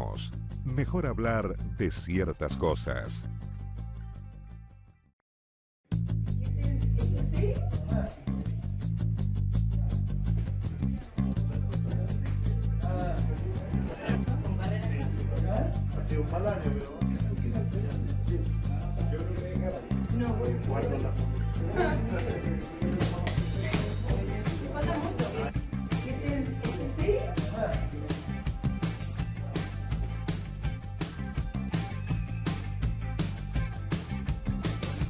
decimos, mejor hablar de ciertas cosas. Ha sido un mal año, pero... Yo creo que no voy a jugar con la Pasa mucho.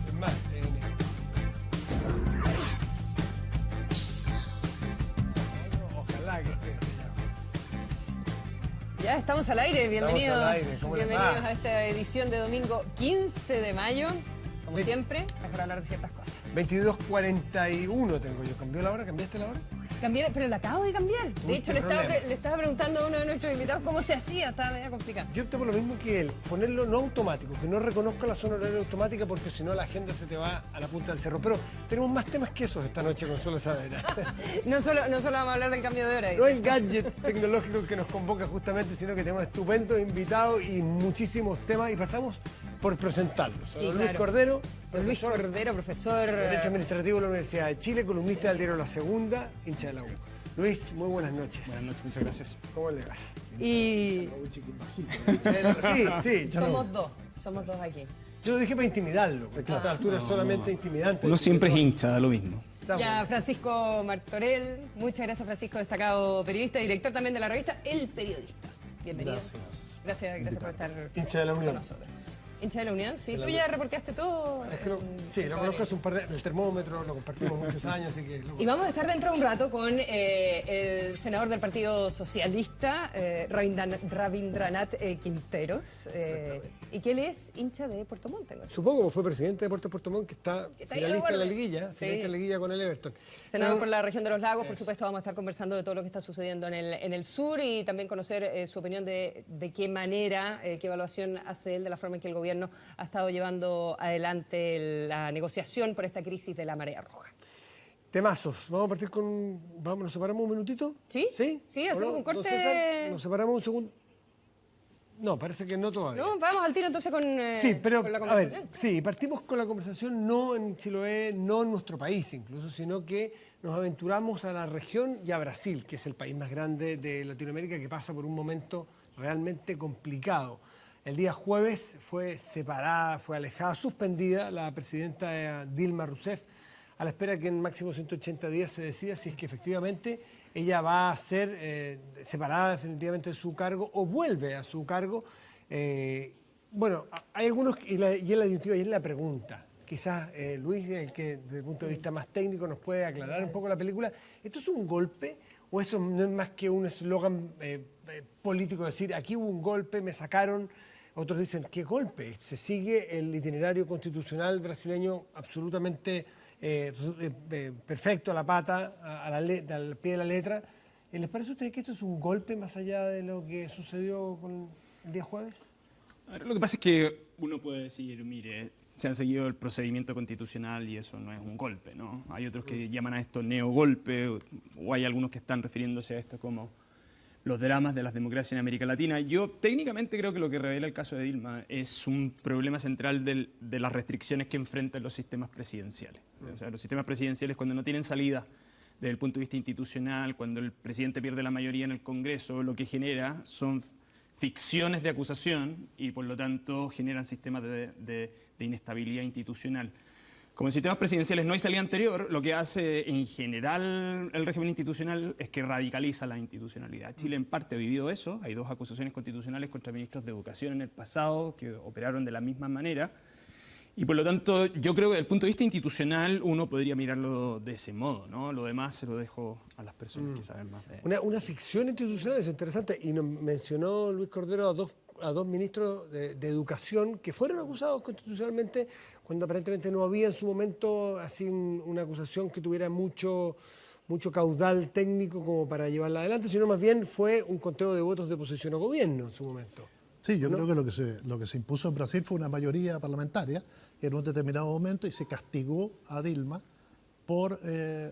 Es más, ojalá que esté. Ya estamos al aire, bienvenidos. Estamos al aire, ¿cómo les va? Bienvenidos a esta edición de domingo 15 de mayo. Como Ve- siempre, mejor hablar de ciertas cosas. 22:41 tengo yo. ¿Cambió la hora? ¿Cambiaste la hora? Cambié, pero la acabo de cambiar. De Uy, hecho, qué le estaba problemas. preguntando a uno de nuestros invitados cómo se hacía. Estaba medio complicado. Yo opté por lo mismo que él, ponerlo no automático, que no reconozca la zona horaria automática porque si no la agenda se te va a la punta del cerro. Pero tenemos más temas que esos esta noche, Consuelo Saavedra. No solo vamos a hablar del cambio de hora. No dice. el gadget tecnológico que nos convoca justamente, sino que tenemos estupendos invitados y muchísimos temas. Y partamos por presentarlos. Sí, Luis claro. Cordero, Don Luis profesor Cordero, profesor. de Derecho Administrativo de la Universidad de Chile, columnista del diario La Segunda, hincha de la U. Luis, muy buenas noches. Buenas noches, muchas gracias. ¿Cómo le va? Y Sí, somos dos aquí. yo lo dije para intimidarlo, porque a esta altura es solamente intimidante. Uno siempre es hincha, da lo mismo. Estamos. Ya, Francisco Martorell, muchas gracias Francisco, destacado periodista, director también de la revista El Periodista. Bienvenido. Gracias por estar Hincha de la con Unión. nosotros. Hincha de la Unión, sí. la Tú ya reporteaste todo. Es que sí, lo conozco hace un par de... El termómetro lo compartimos muchos años, así que... Y vamos a estar dentro de un rato con el senador del Partido Socialista, Rabindranath Quinteros, y que él es hincha de Puerto Montt. tengo. Supongo que fue presidente de Puerto Montt, que está Está ahí a la finalista de la guardia. liguilla, Sí. finalista de la liguilla con el Everton. Senador Pero- por la región de los lagos, por supuesto vamos a estar conversando de todo lo que está sucediendo en el sur y también conocer su opinión de qué manera, qué evaluación hace él de la forma en que el gobierno ha estado llevando adelante la negociación por esta crisis de la marea roja. Temazos. Vamos a partir con... ¿Nos separamos un minutito? ¿Sí? ¿Sí? Sí, ¿O hacemos no? un corte. Don César, nos separamos un segundo. No, parece que no todavía. No, vamos al tiro entonces con, Sí, pero con la a ver, conversación. sí, partimos con la conversación no en Chiloé, no en nuestro país incluso, sino que nos aventuramos a la región y a Brasil, que es el país más grande de Latinoamérica que pasa por un momento realmente complicado. El día jueves fue separada, fue alejada, suspendida la presidenta Dilma Rousseff, a la espera que en máximo 180 días se decida si es que efectivamente ella va a ser separada definitivamente de su cargo o vuelve a su cargo. Bueno, hay algunos, y en la disyuntiva y en la pregunta, quizás Luis, el que desde el punto de vista más técnico nos puede aclarar un poco la película, ¿esto es un golpe o eso no es más que un eslogan político, decir, aquí hubo un golpe, me sacaron? Otros dicen, ¿qué golpe? Se sigue el itinerario constitucional brasileño absolutamente perfecto a la pata, al pie de la letra. ¿Les parece a ustedes que esto es un golpe más allá de lo que sucedió con el día jueves? A ver, lo que pasa es que uno puede decir, mire, se han seguido el procedimiento constitucional y eso no es un golpe, ¿no? Hay otros que llaman a esto neogolpe, o hay algunos que están refiriéndose a esto como los dramas de las democracias en América Latina. Yo técnicamente creo que lo que revela el caso de Dilma es un problema central de las restricciones que enfrentan los sistemas presidenciales. O sea, los sistemas presidenciales cuando no tienen salida desde el punto de vista institucional, cuando el presidente pierde la mayoría en el Congreso, lo que genera son ficciones de acusación y por lo tanto generan sistemas de inestabilidad institucional. Como en sistemas presidenciales no hay salida anterior, lo que hace en general el régimen institucional es que radicaliza la institucionalidad. Chile en parte ha vivido eso, hay 2 acusaciones constitucionales contra ministros de educación en el pasado que operaron de la misma manera. Y por lo tanto, yo creo que desde el punto de vista institucional uno podría mirarlo de ese modo, ¿no? Lo demás se lo dejo a las personas que saben más de... Una ficción institucional, eso es interesante. Y nos mencionó Luis Cordero a dos ministros de educación que fueron acusados constitucionalmente cuando aparentemente no había en su momento así una acusación que tuviera mucho caudal técnico como para llevarla adelante, sino más bien fue un conteo de votos de oposición al gobierno en su momento. Sí, yo creo que lo que se impuso en Brasil fue una mayoría parlamentaria en un determinado momento y se castigó a Dilma por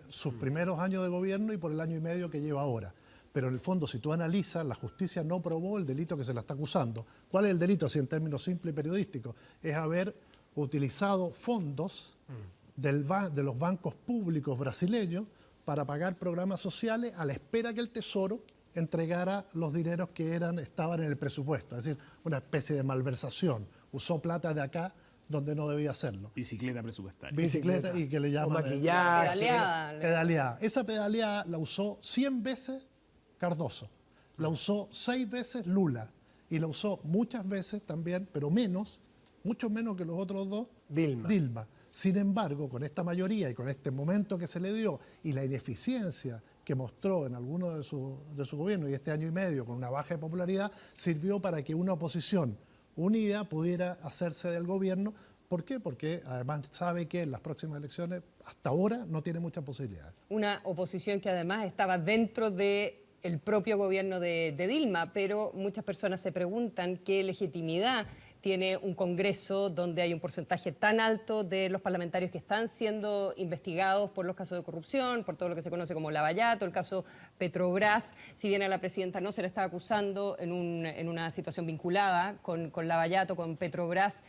sus primeros años de gobierno y por el año y medio que lleva ahora. pero en el fondo, si tú analizas, la justicia no probó el delito que se la está acusando. ¿Cuál es el delito, así en términos simples y periodísticos? Es haber utilizado fondos de los bancos públicos brasileños para pagar programas sociales a la espera que el Tesoro entregara los dineros que estaban en el presupuesto. Es decir, una especie de malversación. Usó plata de acá donde no debía hacerlo. Bicicleta presupuestaria. Bicicleta y que le llaman... maquillaje. Pedaleada. Esa pedaleada la usó 100 veces Cardoso, la usó 6 veces Lula y la usó muchas veces también, pero menos, mucho menos que los otros dos, Dilma. Sin embargo, con esta mayoría y con este momento que se le dio y la ineficiencia que mostró en algunos de su gobierno y este año y medio con una baja de popularidad, sirvió para que una oposición unida pudiera hacerse del gobierno. ¿Por qué? Porque además sabe que en las próximas elecciones, hasta ahora, no tiene muchas posibilidades. Una oposición que además estaba dentro del propio gobierno de Dilma, pero muchas personas se preguntan qué legitimidad tiene un Congreso donde hay un porcentaje tan alto de los parlamentarios que están siendo investigados por los casos de corrupción, por todo lo que se conoce como Lavallato, el caso Petrobras. Si bien a la presidenta no se le está acusando en una situación vinculada con Lavallato, con Petrobras,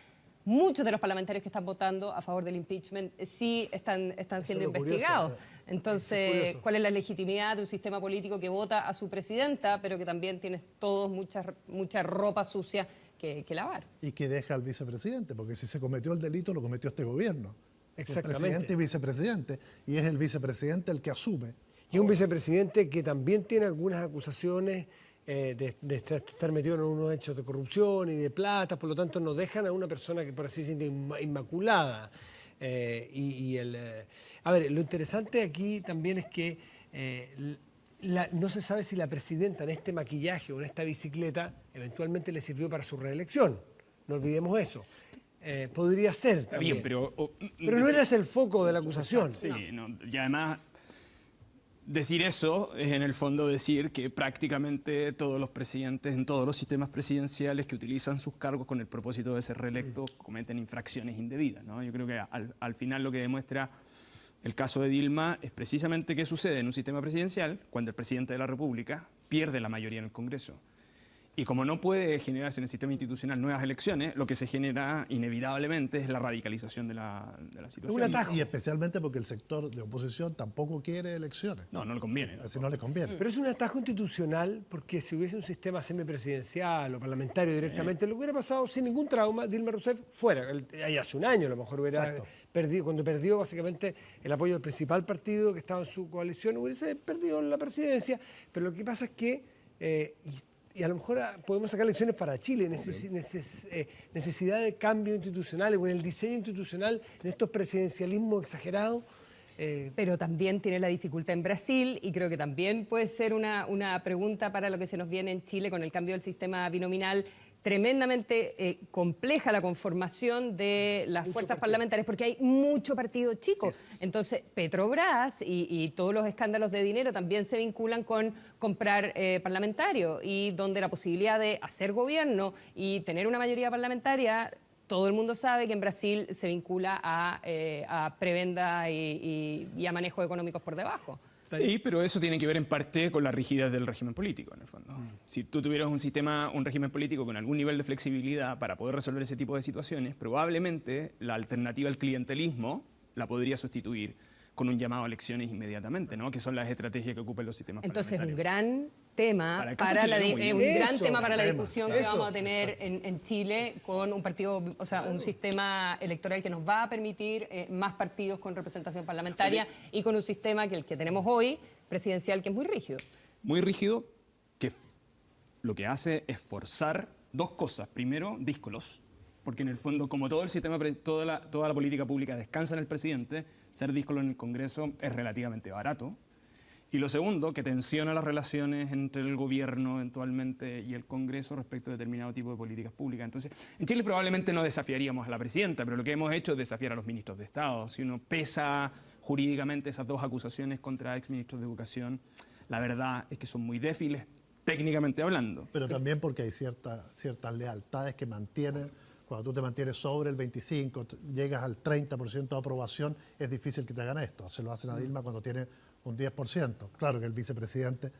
muchos de los parlamentarios que están votando a favor del impeachment sí están siendo investigados. Entonces, ¿cuál es la legitimidad de un sistema político que vota a su presidenta, pero que también tiene todos mucha ropa sucia que lavar? Y que deja al vicepresidente, porque si se cometió el delito, lo cometió este gobierno. Exactamente. Presidente y vicepresidente. Y es el vicepresidente el que asume. Y un vicepresidente que también tiene algunas acusaciones de estar metido en unos hechos de corrupción y de plata, por lo tanto no dejan a una persona que por así decirlo inmaculada. A ver, lo interesante aquí también es que no se sabe si la presidenta en este maquillaje o en esta bicicleta eventualmente le sirvió para su reelección. No olvidemos eso. Podría ser también. Bien, pero no era ese el foco de la acusación. Sí, no, y además decir eso es en el fondo decir que prácticamente todos los presidentes en todos los sistemas presidenciales que utilizan sus cargos con el propósito de ser reelectos cometen infracciones indebidas, ¿no? Yo creo que al final lo que demuestra el caso de Dilma es precisamente qué sucede en un sistema presidencial cuando el presidente de la República pierde la mayoría en el Congreso. Y como no puede generarse en el sistema institucional nuevas elecciones, lo que se genera inevitablemente es la radicalización de la situación. Un atajo. Y especialmente porque el sector de oposición tampoco quiere elecciones. No le conviene. Así no le conviene. Pero es un atajo institucional porque si hubiese un sistema semipresidencial o parlamentario directamente, lo hubiera pasado sin ningún trauma, Dilma Rousseff fuera. Ahí hace un año a lo mejor hubiera perdido, cuando perdió básicamente el apoyo del principal partido que estaba en su coalición, hubiese perdido la presidencia. Pero lo que pasa es que... y a lo mejor podemos sacar lecciones para Chile, necesidad de cambio institucional, o en el diseño institucional, en estos presidencialismos exagerados. Pero también tiene la dificultad en Brasil y creo que también puede ser una pregunta para lo que se nos viene en Chile con el cambio del sistema binominal. Tremendamente compleja la conformación de las fuerzas parlamentarias porque hay mucho partido chico. Sí. Entonces, Petrobras y todos los escándalos de dinero también se vinculan con comprar parlamentarios y donde la posibilidad de hacer gobierno y tener una mayoría parlamentaria, todo el mundo sabe que en Brasil se vincula a prebenda y a manejos económicos por debajo. Sí, pero eso tiene que ver en parte con la rigidez del régimen político, en el fondo. Si tú tuvieras un régimen político con algún nivel de flexibilidad para poder resolver ese tipo de situaciones, probablemente la alternativa al clientelismo la podría sustituir con un llamado a elecciones inmediatamente, ¿no? Que son las estrategias que ocupan los sistemas parlamentarios. Entonces, parlamentarios. Un gran tema para la discusión que vamos a tener en Chile con un partido, o sea, un sistema electoral que nos va a permitir más partidos con representación parlamentaria y con un sistema que el que tenemos hoy, presidencial, que es muy rígido. Muy rígido, que lo que hace es forzar dos cosas. Primero, díscolos, porque en el fondo, como todo el sistema, toda la política pública descansa en el presidente, ser díscolo en el Congreso es relativamente barato. Y lo segundo, que tensiona las relaciones entre el gobierno eventualmente y el Congreso respecto a determinado tipo de políticas públicas. Entonces, en Chile probablemente no desafiaríamos a la presidenta, pero lo que hemos hecho es desafiar a los ministros de Estado. Si uno pesa jurídicamente esas dos acusaciones contra exministros de Educación, la verdad es que son muy débiles, técnicamente hablando. Pero también porque hay ciertas lealtades que mantienen. Cuando tú te mantienes sobre el 25, llegas al 30% de aprobación, es difícil que te hagan esto. Se lo hacen a Dilma cuando tiene un 10%. Claro que el vicepresidente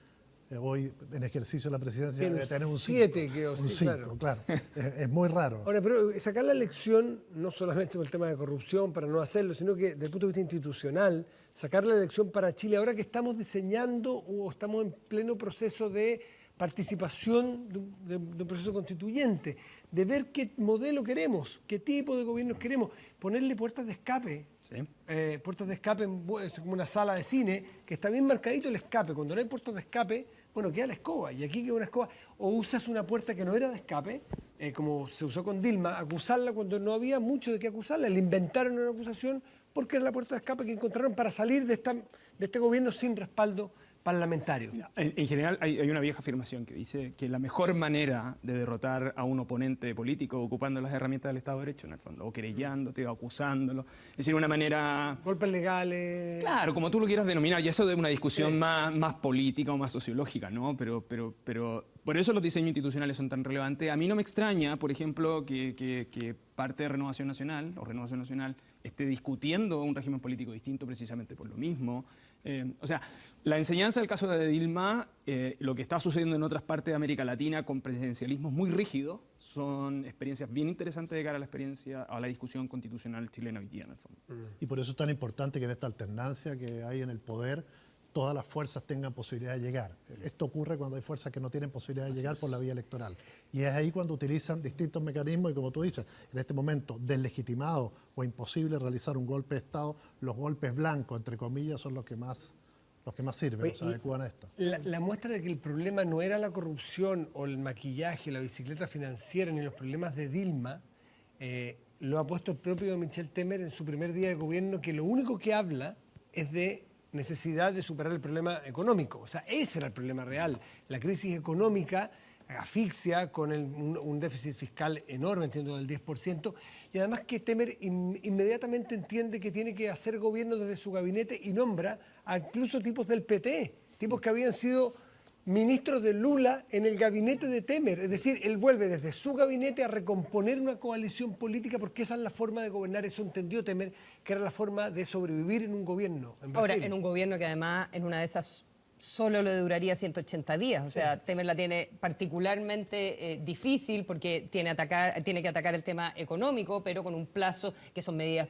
hoy en ejercicio de la presidencia Tiene debe tener un 7, 5. creo, Un sí, 5, claro. Es muy raro. Ahora, pero sacar la elección, no solamente por el tema de corrupción, para no hacerlo, sino que desde el punto de vista institucional, sacar la elección para Chile, ahora que estamos diseñando o estamos en pleno proceso de participación de un proceso constituyente, de ver qué modelo queremos, qué tipo de gobiernos queremos, ponerle puertas de escape. Sí. Puertas de escape es como una sala de cine, que está bien marcadito el escape. Cuando no hay puertas de escape, bueno, queda la escoba, y aquí queda una escoba. O usas una puerta que no era de escape, como se usó con Dilma, acusarla cuando no había mucho de qué acusarla. Le inventaron una acusación porque era la puerta de escape que encontraron para salir de este gobierno sin respaldo parlamentario. Mira, en general hay una vieja afirmación que dice que la mejor manera de derrotar a un oponente político ocupando las herramientas del Estado de Derecho, en el fondo, o querellándote, o acusándolo, es decir, una manera... Golpes legales. Claro, como tú lo quieras denominar, y eso de una discusión más política o más sociológica, ¿no? Pero por eso los diseños institucionales son tan relevantes. A mí no me extraña, por ejemplo, que parte de Renovación Nacional esté discutiendo un régimen político distinto precisamente por lo mismo. O sea, la enseñanza del caso de Dilma, lo que está sucediendo en otras partes de América Latina con presidencialismos muy rígidos, son experiencias bien interesantes de cara a la discusión constitucional chilena hoy día, en el fondo. Y por eso es tan importante que en esta alternancia que hay en el poder, todas las fuerzas tengan posibilidad de llegar. Esto ocurre cuando hay fuerzas que no tienen posibilidad de llegar por la vía electoral. Y es ahí cuando utilizan distintos mecanismos y, como tú dices, en este momento deslegitimado o imposible realizar un golpe de Estado, los golpes blancos, entre comillas, son los que más sirven, Oye, se adecuan a esto. La muestra de que el problema no era la corrupción o el maquillaje, la bicicleta financiera, ni los problemas de Dilma, lo ha puesto el propio Michel Temer en su primer día de gobierno, que lo único que habla es de necesidad de superar el problema económico. O sea, ese era el problema real. La crisis económica asfixia con un déficit fiscal enorme, entiendo, del 10%, y además que Temer inmediatamente entiende que tiene que hacer gobierno desde su gabinete y nombra a incluso tipos del PT, tipos que habían sido ministros de Lula en el gabinete de Temer. Es decir, él vuelve desde su gabinete a recomponer una coalición política porque esa es la forma de gobernar. Eso entendió Temer, que era la forma de sobrevivir en un gobierno en Brasil. Ahora, en un gobierno que además en una de esas solo le duraría 180 días. O sea, Temer la tiene particularmente difícil porque tiene que atacar el tema económico, pero con un plazo que son medidas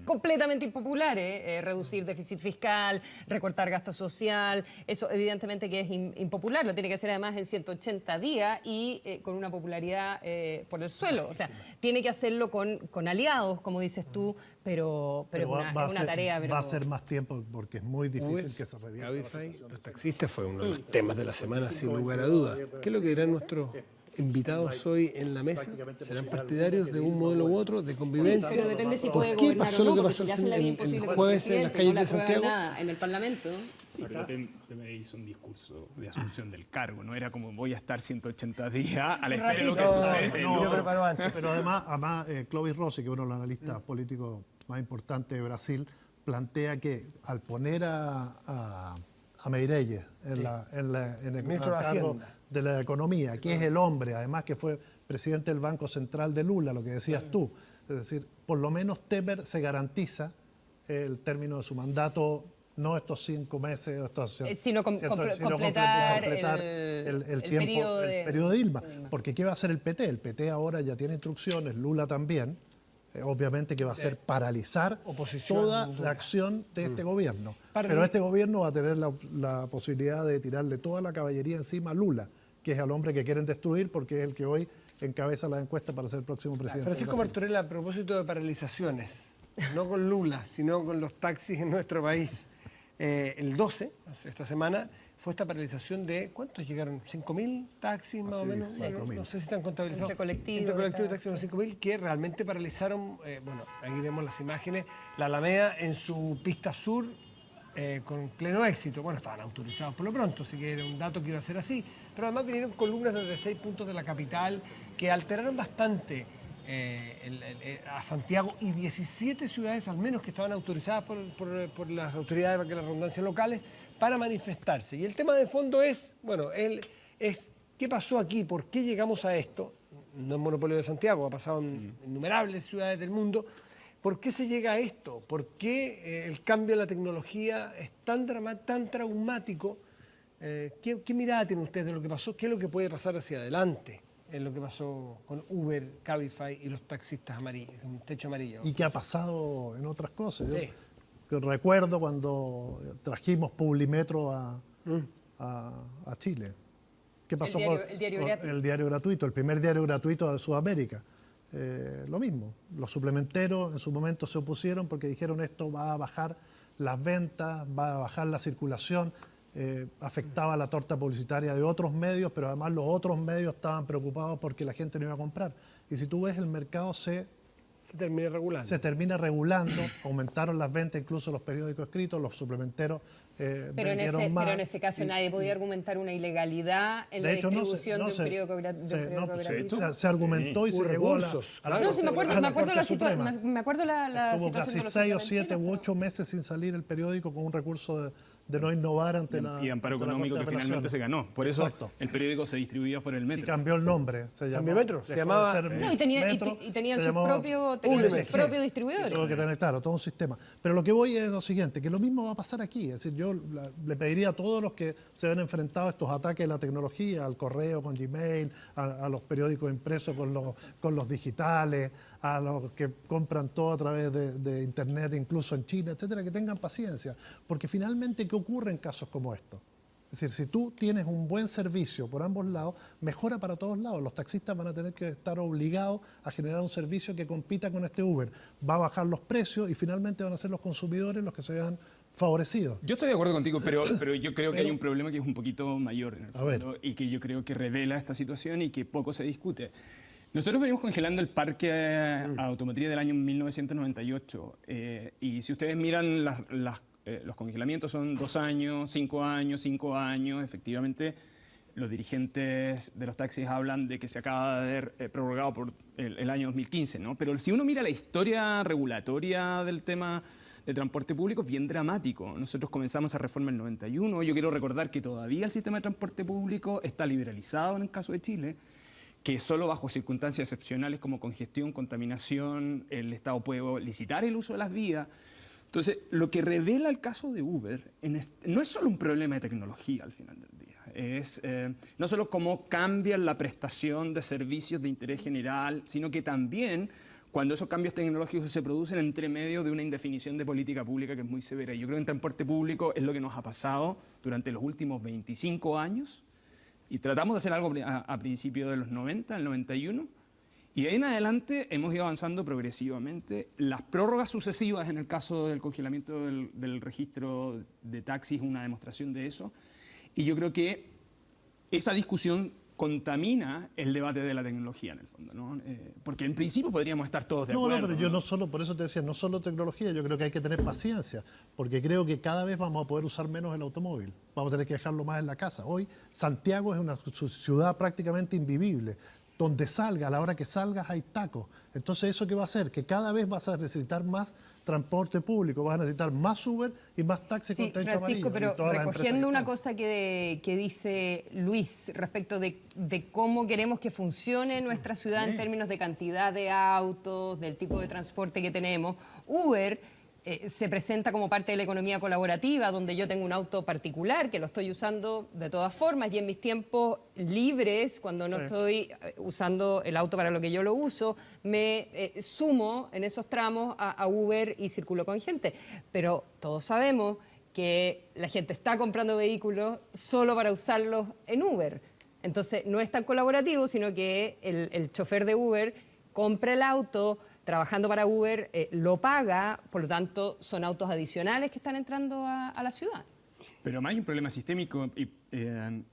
completamente impopulares, reducir déficit fiscal, recortar gasto social, eso evidentemente que es impopular, lo tiene que hacer además en 180 días y con una popularidad por el suelo, o sea, tiene que hacerlo con aliados, como dices tú, pero es una tarea. Va a ser más tiempo porque es muy difícil que se revierta. Cabify, los taxistas fue uno de los temas de la semana, sin lugar a dudas. ¿Qué es lo que dirán nuestros invitados hoy en la mesa? ¿Serán partidarios de un modelo u otro, de convivencia? Pero depende si ¿Por puede qué gobernar pasó o no, lo que porque pasó si ya se le haría el imposible jueves en las calles de Santiago? Nada en el Parlamento. Sí, pero Temer hizo un discurso de asunción del cargo, no era como voy a estar 180 días a la espera de lo que No, sucede. no, lo preparó antes. Pero además Clovis Rossi, que es uno de los analistas políticos más importantes de Brasil, plantea que al poner a Meirelles en el Ministro de cargo Hacienda de la economía, que es el hombre, además que fue presidente del Banco Central de Lula, lo que decías tú, es decir, por lo menos Temer se garantiza el término de su mandato, no estos 5 meses, sino completar el periodo de Dilma. Porque ¿qué va a hacer el PT? El PT ahora ya tiene instrucciones, Lula también, obviamente que va a hacer paralizar toda la acción de este gobierno. Pero este gobierno va a tener la posibilidad de tirarle toda la caballería encima a Lula, que es al hombre que quieren destruir porque es el que hoy encabeza la encuesta para ser el próximo presidente. Francisco Martorell, a propósito de paralizaciones, no con Lula, sino con los taxis en nuestro país. El 12, esta semana, fue esta paralización de, ¿cuántos llegaron? ¿5.000 taxis más o menos? Sí, Bueno, no sé si están contabilizados. Entre colectivos de taxis, sí. 5.000 que realmente paralizaron, bueno, aquí vemos las imágenes, la Alameda en su pista sur con pleno éxito. Bueno, estaban autorizados por lo pronto, así que era un dato que iba a ser así. Pero además vinieron columnas desde 6 puntos de la capital que alteraron bastante a Santiago y 17 ciudades al menos que estaban autorizadas por las autoridades, para que la redundancia, locales para manifestarse. Y el tema de fondo es, bueno, ¿qué pasó aquí? ¿Por qué llegamos a esto? No es monopolio de Santiago, ha pasado en innumerables ciudades del mundo. ¿Por qué se llega a esto? ¿Por qué el cambio de la tecnología es tan traumático ¿Qué mirada tienen ustedes de lo que pasó? ¿Qué es lo que puede pasar hacia adelante en lo que pasó con Uber, Cabify y los taxistas amarillos, con techo amarillo? ¿Y qué ha pasado en otras cosas? Sí. Yo recuerdo cuando trajimos Publimetro a Chile. ¿Qué pasó el diario con gratis. el diario gratuito, el primer diario gratuito de Sudamérica? Lo mismo. Los suplementeros en su momento se opusieron porque dijeron esto va a bajar las ventas, va a bajar la circulación, afectaba la torta publicitaria de otros medios, pero además los otros medios estaban preocupados porque la gente no iba a comprar. Y si tú ves, el mercado se termina regulando, aumentaron las ventas, incluso los periódicos escritos, los suplementeros vendieron más. Pero en ese caso nadie podía argumentar una ilegalidad en la distribución de un periódico gratuito. Se argumentó y se llegó a la No, sí, me acuerdo la Corte Suprema. situación. Me acuerdo la Estuvo situación casi de los 6 o 7 suplementeros, u 8 meses sin salir el periódico con un recurso de no innovar ante la Y amparo ante la económico Corte que de finalmente Apelaciones. se ganó. Por eso Exacto. el periódico se distribuía fuera del Y metro. cambió el nombre. Se llamó Metro, se dejó de llamaba- ser No, y tenían se sus llamó propios UNG. distribuidores. Tuvo que tener claro, todo un sistema. Pero lo que voy es lo siguiente, que lo mismo va a pasar aquí. Es decir, yo le pediría a todos los que se ven enfrentados a estos ataques de la tecnología, al correo con Gmail, a los periódicos impresos con los digitales, a los que compran todo a través de Internet, incluso en China, etcétera, que tengan paciencia. Porque finalmente, ¿qué ocurre en casos como estos? Es decir, si tú tienes un buen servicio por ambos lados, mejora para todos lados. Los taxistas van a tener que estar obligados a generar un servicio que compita con este Uber. Va a bajar los precios y finalmente van a ser los consumidores los que se vean favorecidos. Yo estoy de acuerdo contigo, pero yo creo que hay un problema que es un poquito mayor en el A ver. fondo y que yo creo que revela esta situación y que poco se discute. Nosotros venimos congelando el parque automotriz del año 1998 y si ustedes miran los congelamientos son 2 años, 5 años, 5 años. Efectivamente, los dirigentes de los taxis hablan de que se acaba de haber prorrogado por el año 2015, ¿no? Pero si uno mira la historia regulatoria del tema de transporte público, es bien dramático. Nosotros comenzamos esa reforma en el 91. Yo quiero recordar que todavía el sistema de transporte público está liberalizado en el caso de Chile, que solo bajo circunstancias excepcionales como congestión, contaminación, el Estado puede licitar el uso de las vías. Entonces, lo que revela el caso de Uber no es solo un problema de tecnología al final del día, es no solo cómo cambian la prestación de servicios de interés general, sino que también cuando esos cambios tecnológicos se producen entre medio de una indefinición de política pública que es muy severa. Y yo creo que en transporte público es lo que nos ha pasado durante los últimos 25 años y tratamos de hacer algo a principios de los 90, el 91. Y de ahí en adelante hemos ido avanzando progresivamente. Las prórrogas sucesivas en el caso del congelamiento del registro de taxis es una demostración de eso. Y yo creo que esa discusión contamina el debate de la tecnología en el fondo, ¿no? Porque en principio podríamos estar todos de acuerdo. No, pero yo no solo, por eso te decía, no solo tecnología, yo creo que hay que tener paciencia, porque creo que cada vez vamos a poder usar menos el automóvil, vamos a tener que dejarlo más en la casa. Hoy Santiago es una ciudad prácticamente invivible. Donde salga, a la hora que salgas hay tacos. Entonces, ¿eso qué va a hacer? Que cada vez vas a necesitar más transporte público, vas a necesitar más Uber y más taxi con techo Francisco, amarillo. pero y todas las empresas recogiendo que una están. cosa que dice Luis respecto de cómo queremos que funcione nuestra ciudad en términos de cantidad de autos, del tipo de transporte que tenemos, Uber se presenta como parte de la economía colaborativa, donde yo tengo un auto particular que lo estoy usando de todas formas y en mis tiempos libres, cuando no estoy usando el auto para lo que yo lo uso, me sumo en esos tramos a Uber y circulo con gente. Pero todos sabemos que la gente está comprando vehículos solo para usarlos en Uber. Entonces no es tan colaborativo, sino que el chofer de Uber compra el auto, trabajando para Uber, lo paga, por lo tanto son autos adicionales que están entrando a la ciudad. Pero además hay un problema sistémico.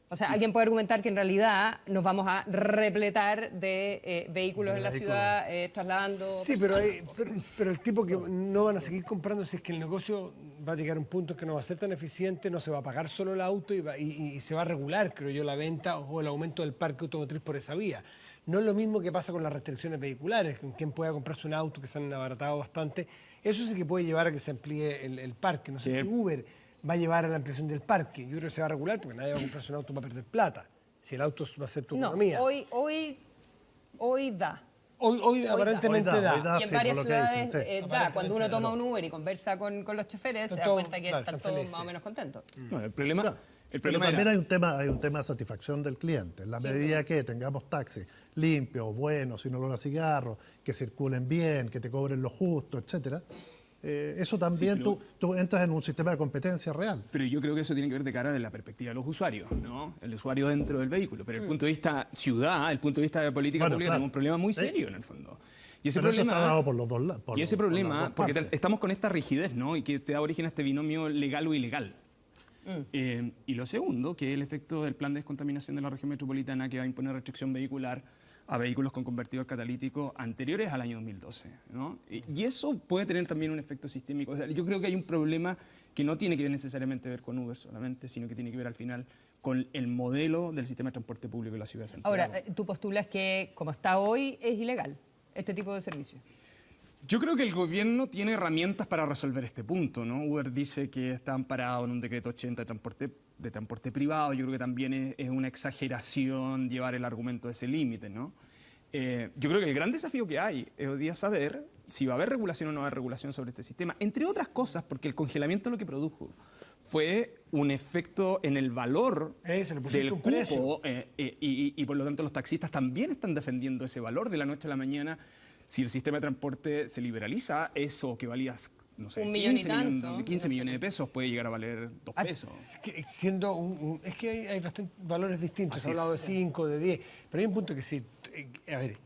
O sea, alguien puede argumentar que en realidad nos vamos a repletar de vehículos en la ciudad trasladando... Sí, pero el tipo que no van a seguir comprando si es que el negocio va a llegar a un punto que no va a ser tan eficiente, no se va a pagar solo el auto y se va a regular, creo yo, la venta o el aumento del parque automotriz por esa vía. No es lo mismo que pasa con las restricciones vehiculares, con quien pueda comprarse un auto que se han abaratado bastante. Eso sí que puede llevar a que se amplíe el parque. No sé si Uber va a llevar a la ampliación del parque. Yo creo que se va a regular porque nadie va a comprarse un auto para perder plata. Si el auto va a ser tu economía. Hoy da. Hoy aparentemente da. Y en varias ciudades da. Cuando uno toma un Uber y conversa con los choferes, se da cuenta que están todos más o menos contentos. No, el El Pero problema también era, hay un tema de satisfacción del cliente. En la Sí, medida que tengamos taxis limpios, buenos, sin olor a cigarro, que circulen bien, que te cobren lo justo, etcétera, eso también pero- tú entras en un sistema de competencia real. pero yo creo que eso tiene que ver de cara de la perspectiva de los usuarios, ¿no? El usuario dentro del vehículo. Pero el punto de vista ciudad, el punto de vista de política Bueno, pública, claro. tenemos un problema muy Sí. serio en el fondo. Y ese Pero eso problema, está dado por los dos lados. y ese problema, porque estamos con esta rigidez, ¿no? Y que te da origen a este binomio legal o ilegal. Y lo segundo, que es el efecto del plan de descontaminación de la región metropolitana, que va a imponer restricción vehicular a vehículos con convertidor catalítico anteriores al año 2012, ¿no? Y eso puede tener también un efecto sistémico. O sea, yo creo que hay un problema que no tiene que ver necesariamente ver con Uber solamente, sino que tiene que ver al final con el modelo del sistema de transporte público de la ciudad de Santiago. Ahora, tú postulas que como está hoy es ilegal este tipo de servicio. Yo creo que el gobierno tiene herramientas para resolver este punto, ¿no? Uber dice que está amparado en un decreto 80 de transporte privado. Yo creo que también es una exageración llevar el argumento a ese límite, ¿no? Yo creo que el gran desafío que hay es hoy día saber si va a haber regulación o no va a haber regulación sobre este sistema, entre otras cosas porque el congelamiento lo que produjo fue un efecto en el valor Eso, le pusiste del un precio. cupo y por lo tanto los taxistas también están defendiendo ese valor de la noche a la mañana. Si el sistema de transporte se liberaliza, eso que valía, no sé, 1 millón y 15 millones, tanto. 15 millones de pesos puede llegar a valer 2 pesos. Es que siendo es que hay bastantes valores distintos. Así Se ha hablado es. de 5, de 10. Pero hay un punto que sí. A ver,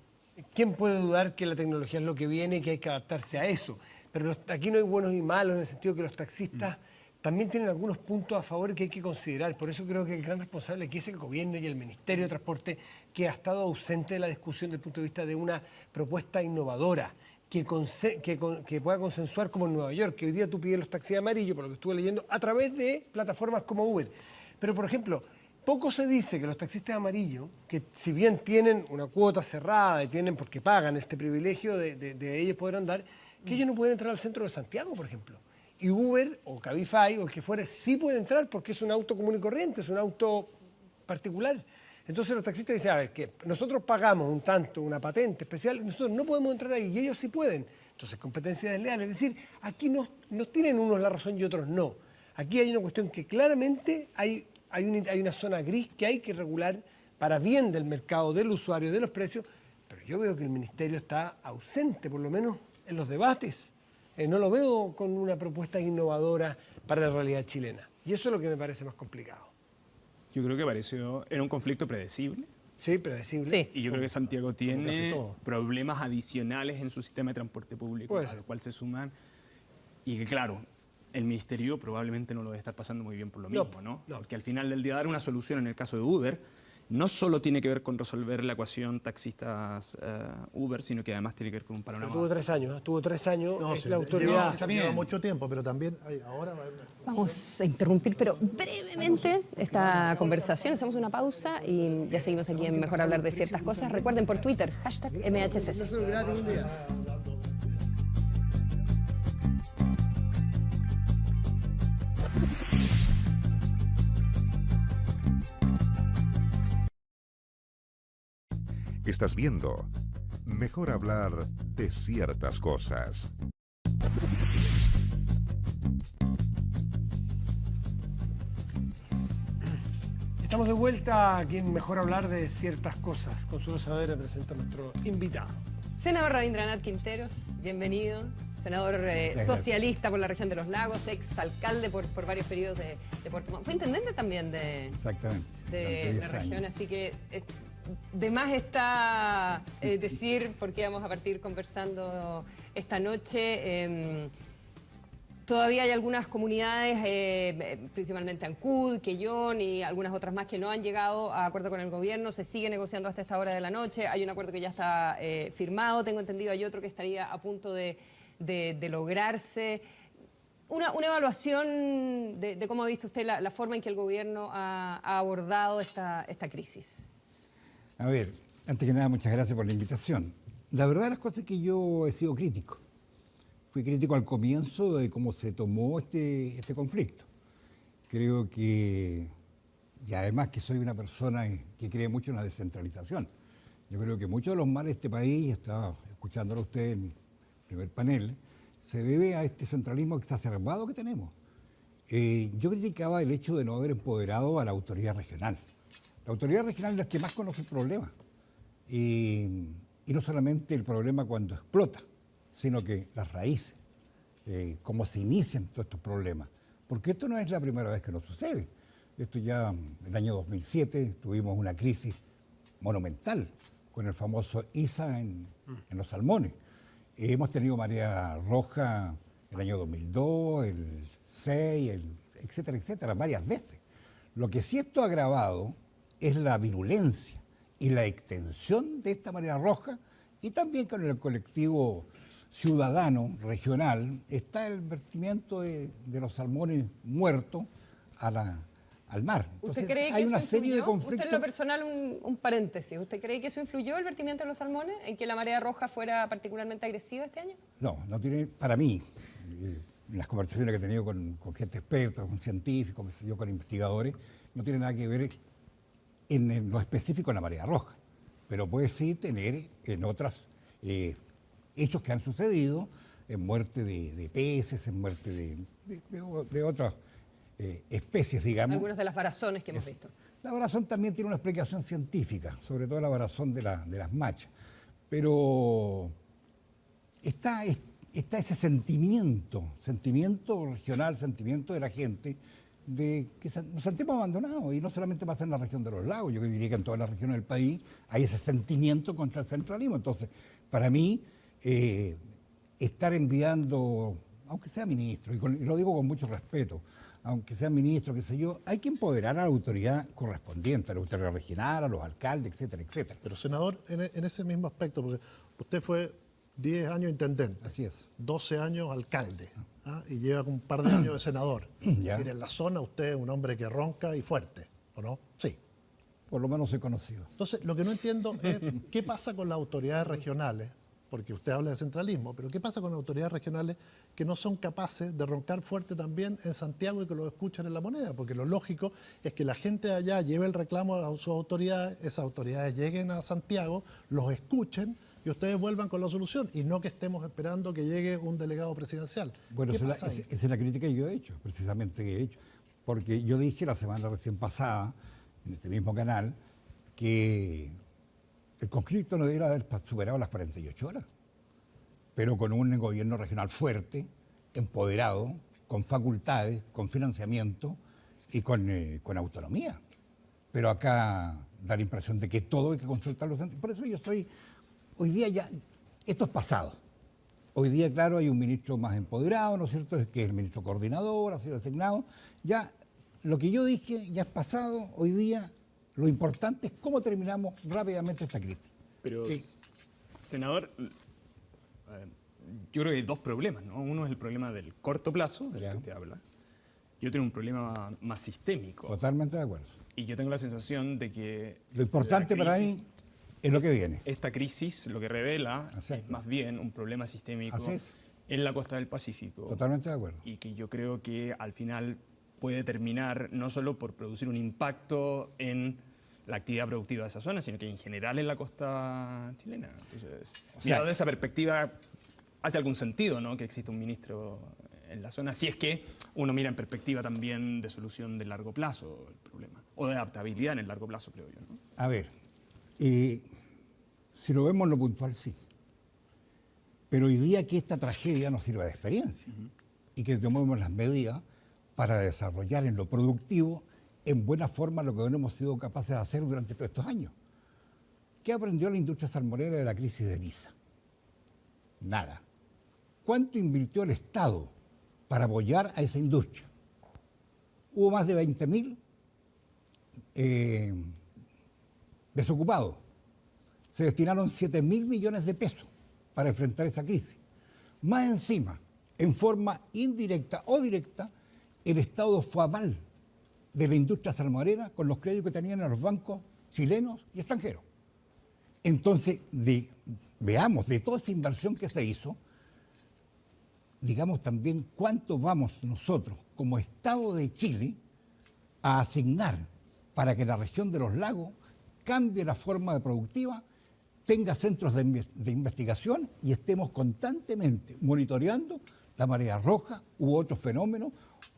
¿quién puede dudar que la tecnología es lo que viene y que hay que adaptarse a eso? Pero aquí no hay buenos y malos en el sentido que los taxistas también tienen algunos puntos a favor que hay que considerar. Por eso creo que el gran responsable aquí es el gobierno y el Ministerio de Transporte, que ha estado ausente de la discusión desde el punto de vista de una propuesta innovadora que pueda consensuar como en Nueva York, que hoy día tú pides los taxis amarillos, por lo que estuve leyendo, a través de plataformas como Uber. Pero, por ejemplo, poco se dice que los taxistas amarillos, que si bien tienen una cuota cerrada y tienen porque pagan este privilegio de ellos poder andar, que ellos no pueden entrar al centro de Santiago, por ejemplo. Y Uber o Cabify o el que fuere sí puede entrar porque es un auto común y corriente, es un auto particular. Entonces los taxistas dicen, a ver, que nosotros pagamos un tanto, una patente especial, y nosotros no podemos entrar ahí y ellos sí pueden. Entonces competencia desleal, es decir, aquí no tienen unos la razón y otros no. Aquí hay una cuestión que claramente hay una zona gris que hay que regular para bien del mercado, del usuario, de los precios, pero yo veo que el Ministerio está ausente, por lo menos en los debates. No lo veo con una propuesta innovadora para la realidad chilena. Y eso es lo que me parece más complicado. Yo creo que era un conflicto predecible. Sí, predecible. Sí. Y yo creo que Santiago tiene casi todo. problemas adicionales en su sistema de transporte público, Puede ser. al cual se suman. Y que, claro, el Ministerio probablemente no lo debe estar pasando muy bien por lo No, mismo, ¿no? no. Porque al final del día dar una solución en el caso de Uber no solo tiene que ver con resolver la ecuación taxistas-Uber, sino que además tiene que ver con un panorama. Tuvo 3 años, tuvo 3 años, No, es sí, la autoridad. lleva mucho tiempo, pero también ahora Vamos a interrumpir, pero brevemente esta conversación. Hacemos una pausa y ya seguimos aquí en Mejor Hablar de Ciertas Cosas. Recuerden por Twitter, #MHCC. No se lo gratis un día. Estás viendo Mejor Hablar de Ciertas Cosas. Estamos de vuelta aquí en Mejor Hablar de Ciertas Cosas. Consuelo Saavedra presenta a nuestro invitado. Senador Rabindranath Quinteros, bienvenido. Senador socialista por la región de los lagos, exalcalde por varios periodos de Puerto Montt. Fue intendente también Exactamente. de durante 10 región, años. así que de más está decir por qué vamos a partir conversando esta noche. Todavía hay algunas comunidades, principalmente Ancud, Quellón y algunas otras más que no han llegado a acuerdo con el gobierno. Se sigue negociando hasta esta hora de la noche. Hay un acuerdo que ya está firmado, tengo entendido. Hay otro que estaría a punto de lograrse. Una evaluación de cómo ha visto usted la forma en que el gobierno ha abordado esta crisis. A ver, antes que nada, muchas gracias por la invitación. La verdad de las cosas es que yo he sido crítico. Fui crítico al comienzo de cómo se tomó este conflicto. Creo que, y además que soy una persona que cree mucho en la descentralización. Yo creo que muchos de los males de este país, estaba escuchándolo a usted en el primer panel, se debe a este centralismo exacerbado que tenemos. Yo criticaba el hecho de no haber empoderado a la autoridad regional. La autoridad regional es la que más conoce el problema. Y no solamente el problema cuando explota, sino que las raíces, cómo se inician todos estos problemas. Porque esto no es la primera vez que nos sucede. Esto ya en el año 2007 tuvimos una crisis monumental con el famoso ISA en los salmones. Hemos tenido marea roja el año 2002, el 6, etcétera, etcétera, varias veces. Lo que sí esto ha agravado es la virulencia y la extensión de esta marea roja, y también con el colectivo ciudadano regional está el vertimiento de los salmones muertos al mar. Entonces, ¿Usted cree que hay eso una serie de influyó? conflictos. Usted en lo personal, un paréntesis, ¿usted cree que eso influyó el vertimiento de los salmones, en que la marea roja fuera particularmente agresiva este año? No, no tiene, para mí, en las conversaciones que he tenido con gente experta, con científicos, qué sé yo, con investigadores, no tiene nada que ver en lo específico en la marea roja, pero puede sí tener en otros hechos que han sucedido, en muerte de peces, en muerte de otras especies, digamos. Algunas de las varazones que hemos visto. La varazón también tiene una explicación científica, sobre todo la varazón de las machas, pero está ese sentimiento regional, sentimiento de la gente, de que nos sentimos abandonados, y no solamente pasa en la región de los lagos, yo diría que en todas las regiones del país hay ese sentimiento contra el centralismo. Entonces, para mí, estar enviando, aunque sea ministro, y lo digo con mucho respeto, aunque sea ministro, qué sé yo, hay que empoderar a la autoridad correspondiente, a la autoridad regional, a los alcaldes, etcétera, etcétera. Pero, senador, en ese mismo aspecto, porque usted fue 10 años intendente, Así es. 12 años alcalde, y lleva un par de años de senador. Ya. Es decir, en la zona usted es un hombre que ronca y fuerte, ¿o no? Sí. Por lo menos soy conocido. Entonces, lo que no entiendo es qué pasa con las autoridades regionales, porque usted habla de centralismo, pero qué pasa con las autoridades regionales que no son capaces de roncar fuerte también en Santiago y que lo escuchan en La Moneda, porque lo lógico es que la gente de allá lleve el reclamo a sus autoridades, esas autoridades lleguen a Santiago, los escuchen y ustedes vuelvan con la solución, y no que estemos esperando que llegue un delegado presidencial. Bueno, ¿Qué esa pasa ahí? es la crítica que yo he hecho, precisamente que he hecho. Porque yo dije la semana recién pasada, en este mismo canal, que el conflicto no debiera haber superado las 48 horas, pero con un gobierno regional fuerte, empoderado, con facultades, con financiamiento y con autonomía. Pero acá da la impresión de que todo hay que consultarlo. Por eso yo estoy, hoy día ya, esto es pasado. Hoy día, claro, hay un ministro más empoderado, ¿no es cierto?, que es el ministro coordinador, ha sido designado. Ya, lo que yo dije ya es pasado. Hoy día lo importante es cómo terminamos rápidamente esta crisis. Pero, senador, yo creo que hay dos problemas, ¿no? Uno es el problema del corto plazo, del que usted habla, y otro es un problema más sistémico. Totalmente de acuerdo. Y yo tengo la sensación de que Lo importante la para crisis- mí es lo que viene. Esta crisis lo que revela Así es. es más bien un problema sistémico Así es. en la costa del Pacífico. Totalmente de acuerdo. Y que yo creo que al final puede terminar no solo por producir un impacto en la actividad productiva de esa zona, sino que en general en la costa chilena. Entonces, mirado de esa perspectiva, hace algún sentido, ¿no?, que exista un ministro en la zona, si es que uno mira en perspectiva también de solución de largo plazo el problema, o de adaptabilidad en el largo plazo, creo yo, ¿no? A ver, si lo vemos en lo puntual, sí. Pero hoy día que esta tragedia nos sirva de experiencia y que tomemos las medidas para desarrollar en lo productivo en buena forma lo que no hemos sido capaces de hacer durante todos estos años. ¿Qué aprendió la industria salmonera de la crisis de Lisa? Nada. ¿Cuánto invirtió el Estado para apoyar a esa industria? Hubo más de 20.000 desocupados. Se destinaron 7.000 millones de pesos para enfrentar esa crisis. Más encima, en forma indirecta o directa, el Estado fue aval de la industria salmonera con los créditos que tenían en los bancos chilenos y extranjeros. Entonces, veamos de toda esa inversión que se hizo, digamos también cuánto vamos nosotros como Estado de Chile a asignar para que la región de los lagos cambie la forma de productiva, tenga centros de investigación y estemos constantemente monitoreando la marea roja u otros fenómenos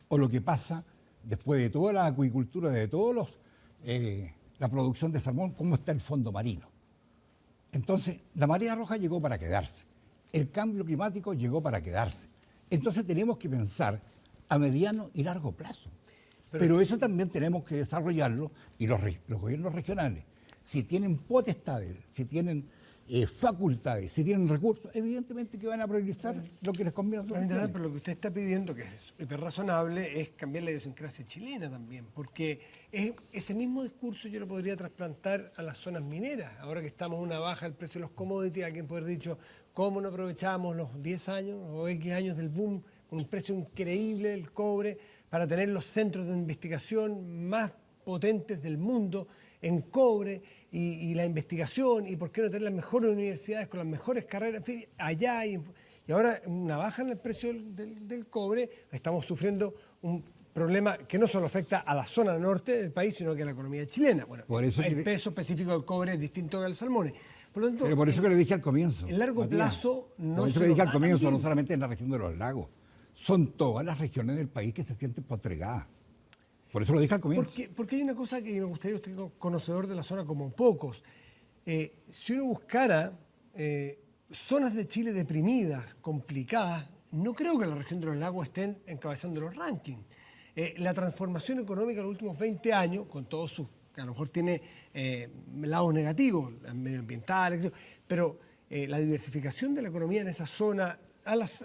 o lo que pasa después de toda la acuicultura, de todos la producción de salmón, cómo está el fondo marino. Entonces, la marea roja llegó para quedarse. El cambio climático llegó para quedarse. Entonces tenemos que pensar a mediano y largo plazo. Pero eso también tenemos que desarrollarlo, y los gobiernos regionales, si tienen potestades, si tienen facultades, si tienen recursos, evidentemente que van a priorizar lo que les conviene a sus regiones. Pero lo que usted está pidiendo, que es hiper razonable, es cambiar la idiosincrasia chilena también, porque ese mismo discurso yo lo podría trasplantar a las zonas mineras. Ahora que estamos en una baja del precio de los commodities, alguien puede haber dicho, ¿cómo no aprovechamos los 10 años o X años del boom con un precio increíble del cobre para tener los centros de investigación más potentes del mundo en cobre y la investigación, y por qué no tener las mejores universidades con las mejores carreras, en fin, allá, y ahora una baja en el precio del cobre, estamos sufriendo un problema que no solo afecta a la zona norte del país, sino que a la economía chilena. Bueno, Por eso el peso específico del cobre es distinto que al salmón. Por lo tanto, Pero por eso que le dije al comienzo. en largo Matías, plazo no por eso se le dije nos al da comienzo, tan no bien. solamente en la región de los lagos, son todas las regiones del país que se sienten postergadas. Por eso lo dije al comienzo. Porque hay una cosa que me gustaría, usted conocedor de la zona como pocos, si uno buscara zonas de Chile deprimidas, complicadas, no creo que la región de los lagos estén encabezando los rankings. La transformación económica en los últimos 20 años, con todos sus, que a lo mejor tiene lados negativos, medioambientales, etc., pero la diversificación de la economía en esa zona,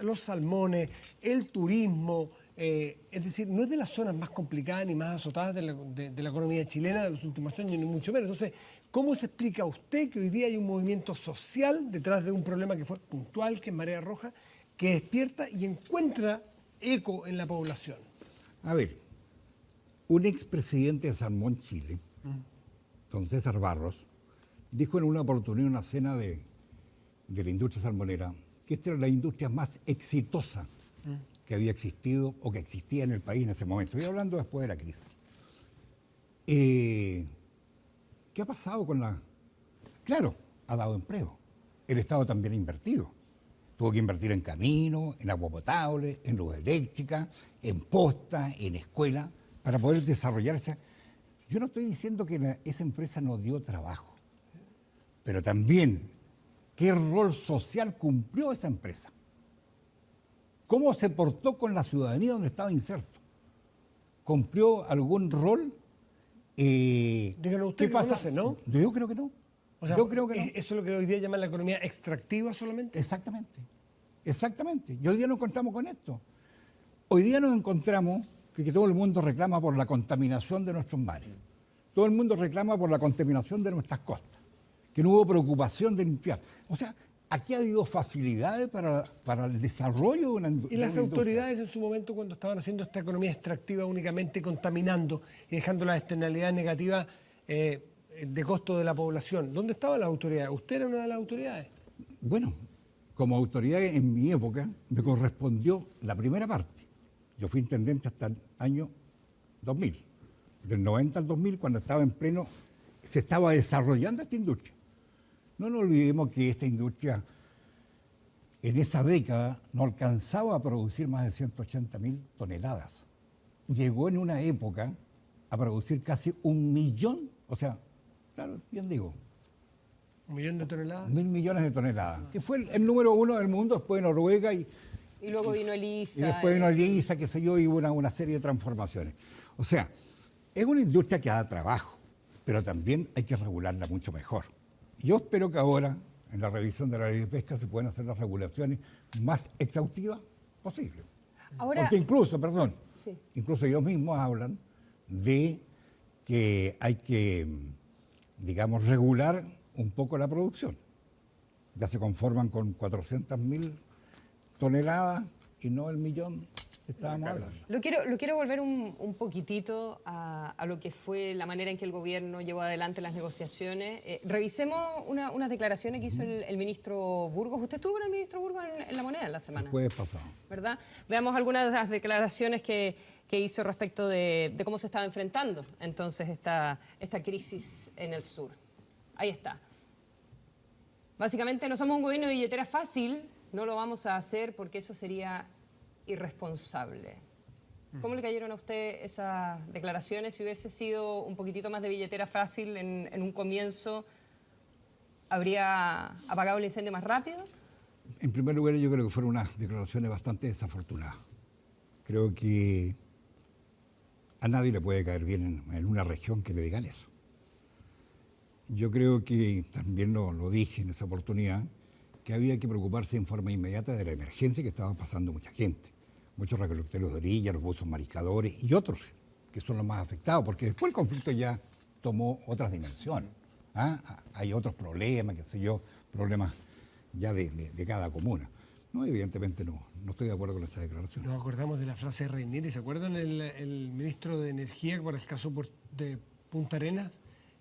los salmones, el turismo, es decir, no es de las zonas más complicadas ni más azotadas de la economía chilena de los últimos años, ni mucho menos. Entonces, ¿cómo se explica usted que hoy día hay un movimiento social detrás de un problema que fue puntual, que es Marea Roja, que despierta y encuentra eco en la población? A ver, un expresidente de Salmón Chile, don César Barros, dijo en una oportunidad, en una cena de la industria salmonera, que esta era la industria más exitosa que había existido o que existía en el país en ese momento. Estoy hablando después de la crisis. ¿Qué ha pasado con la...? Claro, ha dado empleo. El Estado también ha invertido. Tuvo que invertir en caminos, en agua potable, en luz eléctrica, en posta, en escuela, para poder desarrollar esa... Yo no estoy diciendo que esa empresa no dio trabajo, pero también qué rol social cumplió esa empresa. ¿Cómo se portó con la ciudadanía donde estaba inserto? ¿Cumplió algún rol? Díganos usted, ¿qué pasa? Conoce, ¿no? Yo creo que no. O sea, Yo creo que no. ¿eso es lo que hoy día llaman la economía extractiva solamente? Exactamente, exactamente. Y hoy día nos encontramos con esto. Hoy día nos encontramos que todo el mundo reclama por la contaminación de nuestros mares. Todo el mundo reclama por la contaminación de nuestras costas. Que no hubo preocupación de limpiar. O sea, aquí ha habido facilidades para el desarrollo de una industria. Y las autoridades en su momento, cuando estaban haciendo esta economía extractiva únicamente contaminando y dejando las externalidades negativas de costo de la población, ¿dónde estaban las autoridades? ¿Usted era una de las autoridades? Bueno, como autoridad en mi época me correspondió la primera parte. Yo fui intendente hasta el año 2000. Del 90 al 2000, cuando estaba en pleno, se estaba desarrollando esta industria. No nos olvidemos que esta industria en esa década no alcanzaba a producir más de 180.000 toneladas. Llegó en una época a producir casi 1 millón, o sea, claro, bien digo, 1 millón de toneladas. 1.000 millones de toneladas, que fue el número 1 del mundo después de Noruega y luego vino Elisa. y después vino Elisa, qué sé yo, y hubo una serie de transformaciones. O sea, es una industria que da trabajo, pero también hay que regularla mucho mejor. Yo espero que ahora, en la revisión de la ley de pesca, se puedan hacer las regulaciones más exhaustivas posible. Ahora, Porque incluso, sí. incluso ellos mismos hablan de que hay que, digamos, regular un poco la producción. Ya se conforman con 400.000 toneladas y no el millón que estábamos hablando. Lo quiero volver un poquitito a lo que fue la manera en que el gobierno llevó adelante las negociaciones. Revisemos unas declaraciones que hizo el ministro Burgos. Usted estuvo con el ministro Burgos en La Moneda en la semana, El jueves pasado. ¿verdad? Veamos algunas de las declaraciones que hizo respecto de cómo se estaba enfrentando entonces esta crisis en el sur. Ahí está. Básicamente, no somos un gobierno de billetera fácil, no lo vamos a hacer porque eso sería irresponsable. ¿Cómo le cayeron a usted esas declaraciones? Si hubiese sido un poquitito más de billetera fácil en un comienzo, ¿habría apagado el incendio más rápido? En primer lugar, yo creo que fueron unas declaraciones bastante desafortunadas. Creo que a nadie le puede caer bien en una región que le digan eso. Yo creo que también lo dije en esa oportunidad, que había que preocuparse en forma inmediata de la emergencia que estaba pasando mucha gente. Muchos recolectores de orilla, los buzos mariscadores y otros que son los más afectados, porque después el conflicto ya tomó otras dimensiones. Hay otros problemas, qué sé yo, problemas ya de cada comuna. No, evidentemente no estoy de acuerdo con esa declaración. Nos acordamos de la frase de Reinieri. ¿Se acuerdan el ministro de Energía para el caso de Punta Arenas?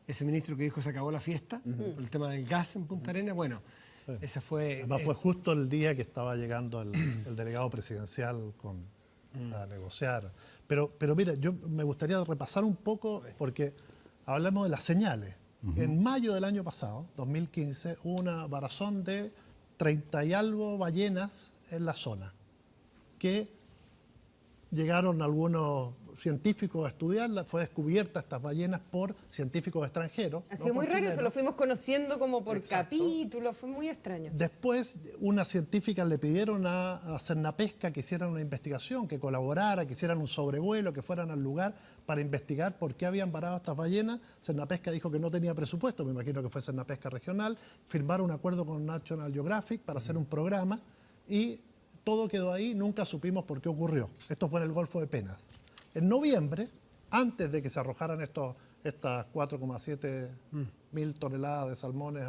Ese ministro que dijo se acabó la fiesta por el tema del gas en Punta Arenas. Bueno, sí. Esa fue... Además fue justo el día que estaba llegando el delegado presidencial a negociar. Pero mira, yo me gustaría repasar un poco porque hablamos de las señales. En mayo del año pasado, 2015, hubo una varazón de 30 y algo ballenas en la zona, que llegaron algunos científicos a estudiarla, fue descubierta estas ballenas por científicos extranjeros. Ha sido muy raro, eso lo fuimos conociendo como por Exacto. capítulos, fue muy extraño. Después, unas científicas le pidieron a Cernapesca que hicieran una investigación, que colaborara, que hicieran un sobrevuelo, que fueran al lugar para investigar por qué habían varado estas ballenas. Cernapesca dijo que no tenía presupuesto, me imagino que fue Cernapesca regional, firmaron un acuerdo con National Geographic para hacer un programa y todo quedó ahí, nunca supimos por qué ocurrió. Esto fue en el Golfo de Penas. En noviembre, antes de que se arrojaran estas 4,7 mil toneladas de salmones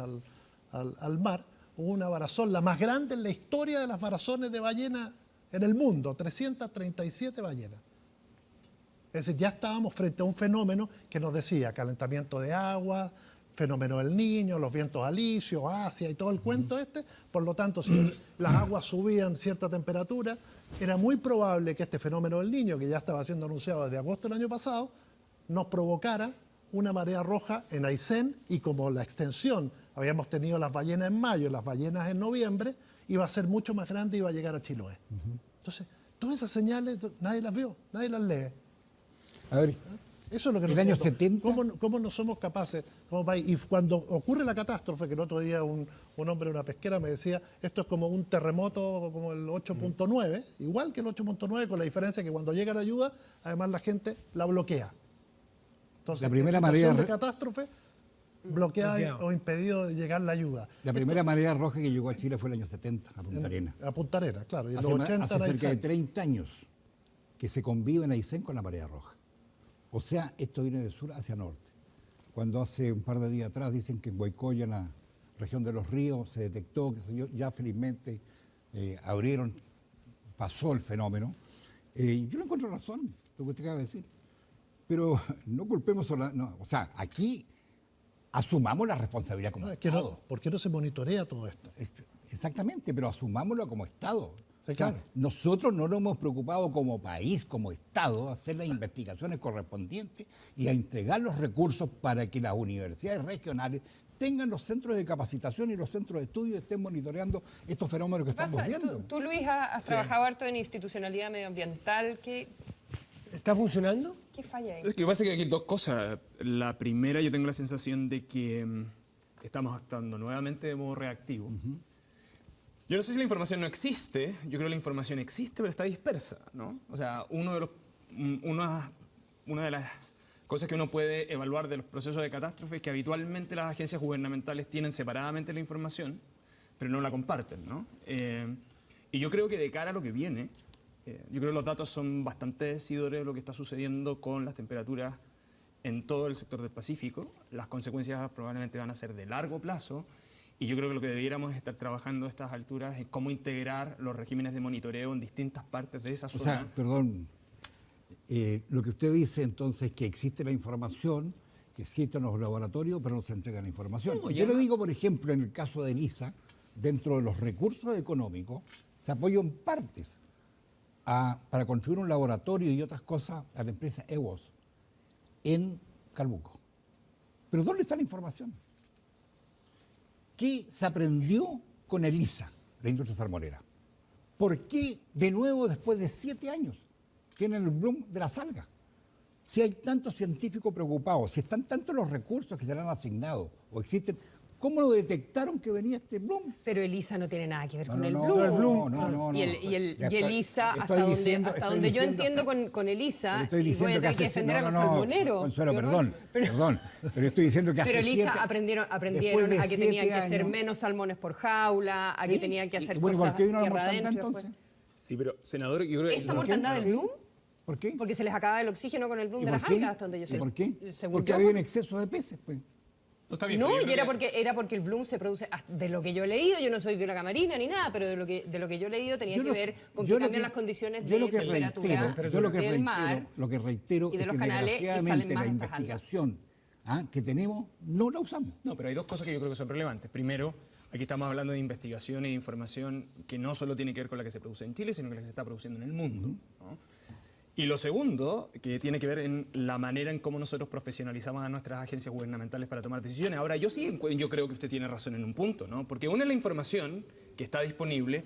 al mar, hubo una varazón, la más grande en la historia de las varazones de ballena en el mundo, 337 ballenas. Es decir, ya estábamos frente a un fenómeno que nos decía calentamiento de agua, fenómeno del Niño, los vientos alisios, Asia y todo el cuento este. Por lo tanto, si las aguas subían cierta temperatura, era muy probable que este fenómeno del Niño, que ya estaba siendo anunciado desde agosto del año pasado, nos provocara una marea roja en Aysén, y como la extensión, habíamos tenido las ballenas en mayo, las ballenas en noviembre, iba a ser mucho más grande y iba a llegar a Chiloé. Entonces, todas esas señales nadie las vio, nadie las lee. A ver, Eso es lo que el año 70... ¿Cómo no somos capaces como país? Y cuando ocurre la catástrofe, que el otro día un hombre de una pesquera me decía, esto es como un terremoto como el 8.9, igual que el 8.9, con la diferencia que cuando llega la ayuda, además la gente la bloquea. Entonces, la primera en situación marea de catástrofe, bloqueada o impedido de llegar la ayuda. La primera marea roja que llegó a Chile fue el año 70, a Punta Arenas. A Punta Arenas, claro. Y en Hace, los 80 hace en cerca de Aysén. 30 años que se convive en Aysén con la marea roja. O sea, esto viene de sur hacia norte. Cuando hace un par de días atrás dicen que en Guaycoya, en la región de los ríos, se detectó, que ya felizmente abrieron, pasó el fenómeno. Yo no encuentro razón, lo que usted acaba de decir. Pero no culpemos, o sea, aquí asumamos la responsabilidad como Estado. ¿Por qué no se monitorea todo esto? Exactamente, pero asumámoslo como Estado. Sí, O sea, claro. nosotros no nos hemos preocupado como país, como Estado, a hacer las investigaciones correspondientes y a entregar los recursos para que las universidades regionales tengan los centros de capacitación y los centros de estudio y estén monitoreando estos fenómenos que estamos viendo. Tú, Luis, has trabajado harto en institucionalidad medioambiental. ¿Qué ¿Está funcionando? falla ahí? Es que pasa que hay dos cosas. La primera, yo tengo la sensación de que estamos actuando nuevamente de modo reactivo. Yo no sé si la información no existe, yo creo que la información existe, pero está dispersa, ¿no? O sea, una de las cosas que uno puede evaluar de los procesos de catástrofe es que habitualmente las agencias gubernamentales tienen separadamente la información, pero no la comparten, ¿no? Y yo creo que de cara a lo que viene, yo creo que los datos son bastante decidores de lo que está sucediendo con las temperaturas en todo el sector del Pacífico. Las consecuencias probablemente van a ser de largo plazo. Y yo creo que lo que debiéramos es estar trabajando a estas alturas es cómo integrar los regímenes de monitoreo en distintas partes de esa zona. O sea, perdón, lo que usted dice entonces es que existe la información, que existen los laboratorios, pero no se entrega la información. No, Yo le digo, por ejemplo, en el caso de ELISA, dentro de los recursos económicos, se apoyó en partes para construir un laboratorio y otras cosas a la empresa EWOS en Calbuco. Pero ¿dónde está la información? ¿Qué se aprendió con ELISA, la industria salmonera? ¿Por qué de nuevo después de 7 años tienen el bloom de las algas. Si hay tantos científicos preocupados, si están tantos los recursos que se le han asignado o existen, ¿cómo lo detectaron que venía este bloom? Pero ELISA no tiene nada que ver con el no, Bloom. no. Y Estoy ELISA, diciendo- hasta estoy donde yo diciendo- entiendo con ELISA, Pero estoy y voy a diciendo que tener que hace... defender a los salmoneros. Consuelo, ¿qué horror? perdón, perdón. Pero estoy diciendo que hace Pero ELISA 7 aprendieron después de a que tenían 7 que ser años. menos salmones por jaula, a que Sí, tenían que hacer bueno, cosas ¿por qué vino la tierra mortandad adentro. entonces? Sí, pero senador, yo creo que... ¿Esta mortandad del Bloom? ¿Por qué? Porque se les acaba el oxígeno con el Bloom ¿Y de por las qué? algas, hasta donde yo sé. ¿Y por qué? Según Porque yo, había un exceso de peces, pues. No, está bien, No, pero yo y creo era porque el Bloom se produce, de lo que yo he leído, yo no soy de la camarina ni nada, pero de lo que yo he leído tenía que ver con que cambian las condiciones de temperatura del mar lo que reitero y de es los que canales, y desgraciadamente salen la más estas algas. investigación que tenemos no la usamos. No, pero hay dos cosas que yo creo que son relevantes. Primero, aquí estamos hablando de investigación y de información que no solo tiene que ver con la que se produce en Chile, sino con la que se está produciendo en el mundo, ¿no? Y lo segundo, que tiene que ver en la manera en cómo nosotros profesionalizamos a nuestras agencias gubernamentales para tomar decisiones. Ahora, yo creo que usted tiene razón en un punto, ¿no? Porque una es la información que está disponible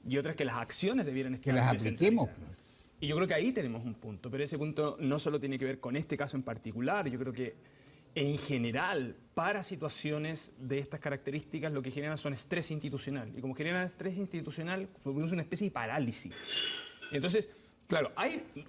y otra es que las acciones debieran estar Que las apliquemos. descentralizadas. Y yo creo que ahí tenemos un punto, pero ese punto no solo tiene que ver con este caso en particular, yo creo que en general, para situaciones de estas características, lo que generan son estrés institucional. Y como generan estrés institucional, produce una especie de parálisis. Entonces, claro,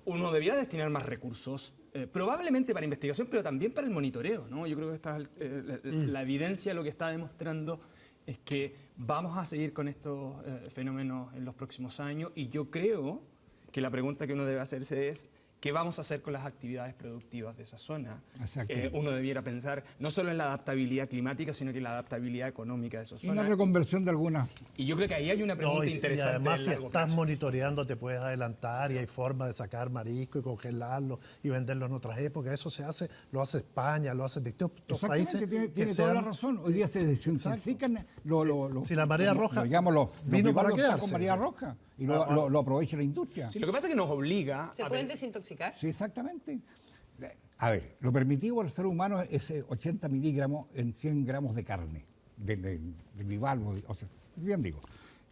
uno debería destinar más recursos, probablemente para investigación, pero también para el monitoreo, ¿no? Yo creo que la evidencia lo que está demostrando es que vamos a seguir con estos fenómenos en los próximos años, y yo creo que la pregunta que uno debe hacerse es ¿qué vamos a hacer con las actividades productivas de esa zona? Uno debiera pensar no solo en la adaptabilidad climática, sino que en la adaptabilidad económica de esas Y una zonas. reconversión de algunas. Y yo creo que ahí hay una pregunta y interesante. además, a si largo estás plazo. monitoreando, te puedes adelantar y hay forma de sacar marisco y congelarlo y venderlo en otras épocas. Eso lo hace España, lo hace distintos países. Exactamente, tiene que toda la sean- razón. Hoy día se desintoxican Si la marea roja los vino para bivalvos quedarse, con marea sí. roja y lo aprovecha la industria. Sí, lo que pasa es que nos obliga ¿Se a pueden ver- desintoxicar? Sí, exactamente. A ver, lo permitido por el ser humano es 80 miligramos en 100 gramos de carne, de bivalvo, o sea, bien digo.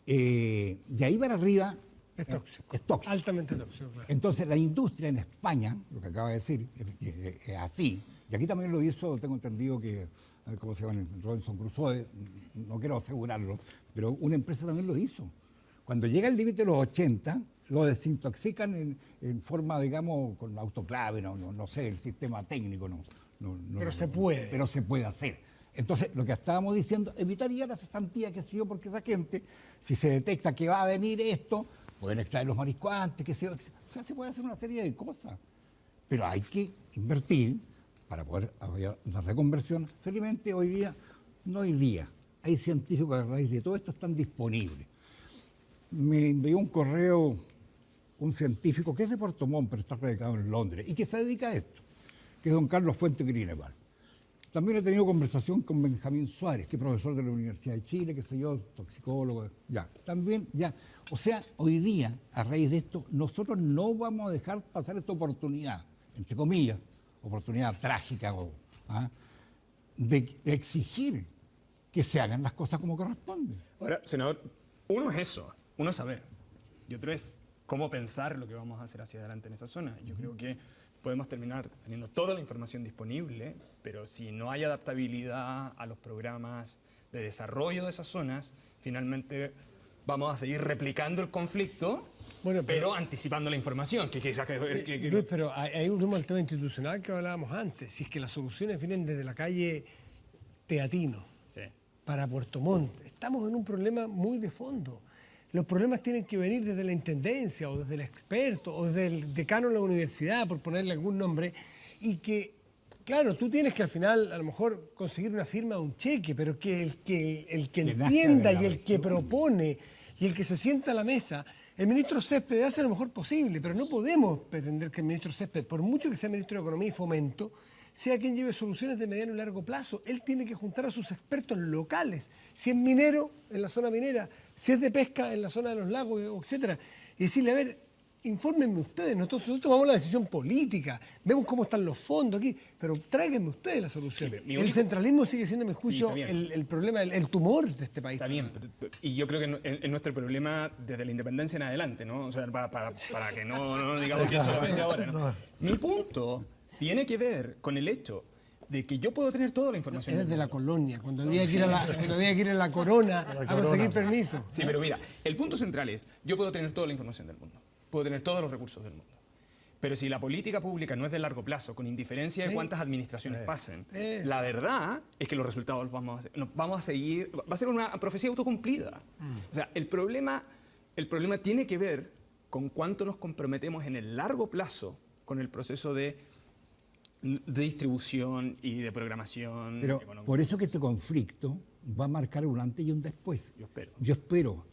De ahí para arriba Es tóxico. es tóxico. Altamente tóxico, claro. Entonces, la industria en España, lo que acaba de decir, es así. Y aquí también lo hizo, tengo entendido que, a ver cómo se llama, Robinson Crusoe, no quiero asegurarlo, pero una empresa también lo hizo. Cuando llega el límite de los 80, lo desintoxican en forma, digamos, con autoclave, no sé, el sistema técnico, Pero se puede. Pero se puede hacer. Entonces, lo que estábamos diciendo, evitaría la cesantía, qué sé yo, porque esa gente, si se detecta que va a venir esto, pueden extraer los mariscos antes, qué sé yo. O sea, se puede hacer una serie de cosas. Pero hay que invertir para poder apoyar la reconversión. Felizmente, hay científicos que a raíz de todo esto están disponibles. Me envió un correo un científico que es de Puerto Montt, pero está radicado en Londres, y que se dedica a esto, que es don Carlos Fuente Greenewald. También he tenido conversación con Benjamín Suárez, que es profesor de la Universidad de Chile, qué sé yo, toxicólogo, ya. O sea, hoy día, a raíz de esto, nosotros no vamos a dejar pasar esta oportunidad, entre comillas, oportunidad trágica, de exigir que se hagan las cosas como corresponde. Ahora, senador, uno es eso, uno es saber, y otro es cómo pensar lo que vamos a hacer hacia adelante en esa zona. Yo creo que podemos terminar teniendo toda la información disponible, pero si no hay adaptabilidad a los programas de desarrollo de esas zonas, finalmente vamos a seguir replicando el conflicto, Bueno, pero anticipando la información, que quizás... Luis, pero hay un tema institucional que hablábamos antes. Si es que las soluciones vienen desde la calle Teatino Sí. para Puerto Montt, estamos en un problema muy de fondo. Los problemas tienen que venir desde la intendencia o desde el experto o desde el decano de la universidad, por ponerle algún nombre, y que, claro, tú tienes que al final a lo mejor conseguir una firma de un cheque, pero que el que nazca entienda de la y el que región. propone y el que se sienta a la mesa, el ministro Césped hace lo mejor posible, pero no podemos pretender que el ministro Césped, por mucho que sea ministro de Economía y Fomento, sea quien lleve soluciones de mediano y largo plazo. Él tiene que juntar a sus expertos locales. Si es minero, en la zona minera, si es de pesca, en la zona de los lagos, etcétera. Y decirle, a ver, infórmenme ustedes, nosotros tomamos la decisión política, vemos cómo están los fondos aquí, pero tráiganme ustedes la solución. Sí, el centralismo sigue siendo, a mi juicio, está bien. el problema, el tumor de este país. Está bien, y yo creo que es nuestro problema desde la independencia en adelante, ¿no? O sea, para que no digamos que solamente ahora, ¿no? Mi punto tiene que ver con el hecho de que yo puedo tener toda la información. Es desde la colonia, cuando había que ir a la corona a conseguir permiso. Sí, pero mira, el punto central es, yo puedo tener toda la información del mundo, puedo tener todos los recursos del mundo. Pero si la política pública no es de largo plazo, con indiferencia de cuántas administraciones pasen, la verdad es que los resultados los vamos a seguir, va a ser una profecía autocumplida. O sea, el problema tiene que ver con cuánto nos comprometemos en el largo plazo con el proceso de distribución y de programación Pero económica. por eso que este conflicto va a marcar un antes y un después. Yo espero.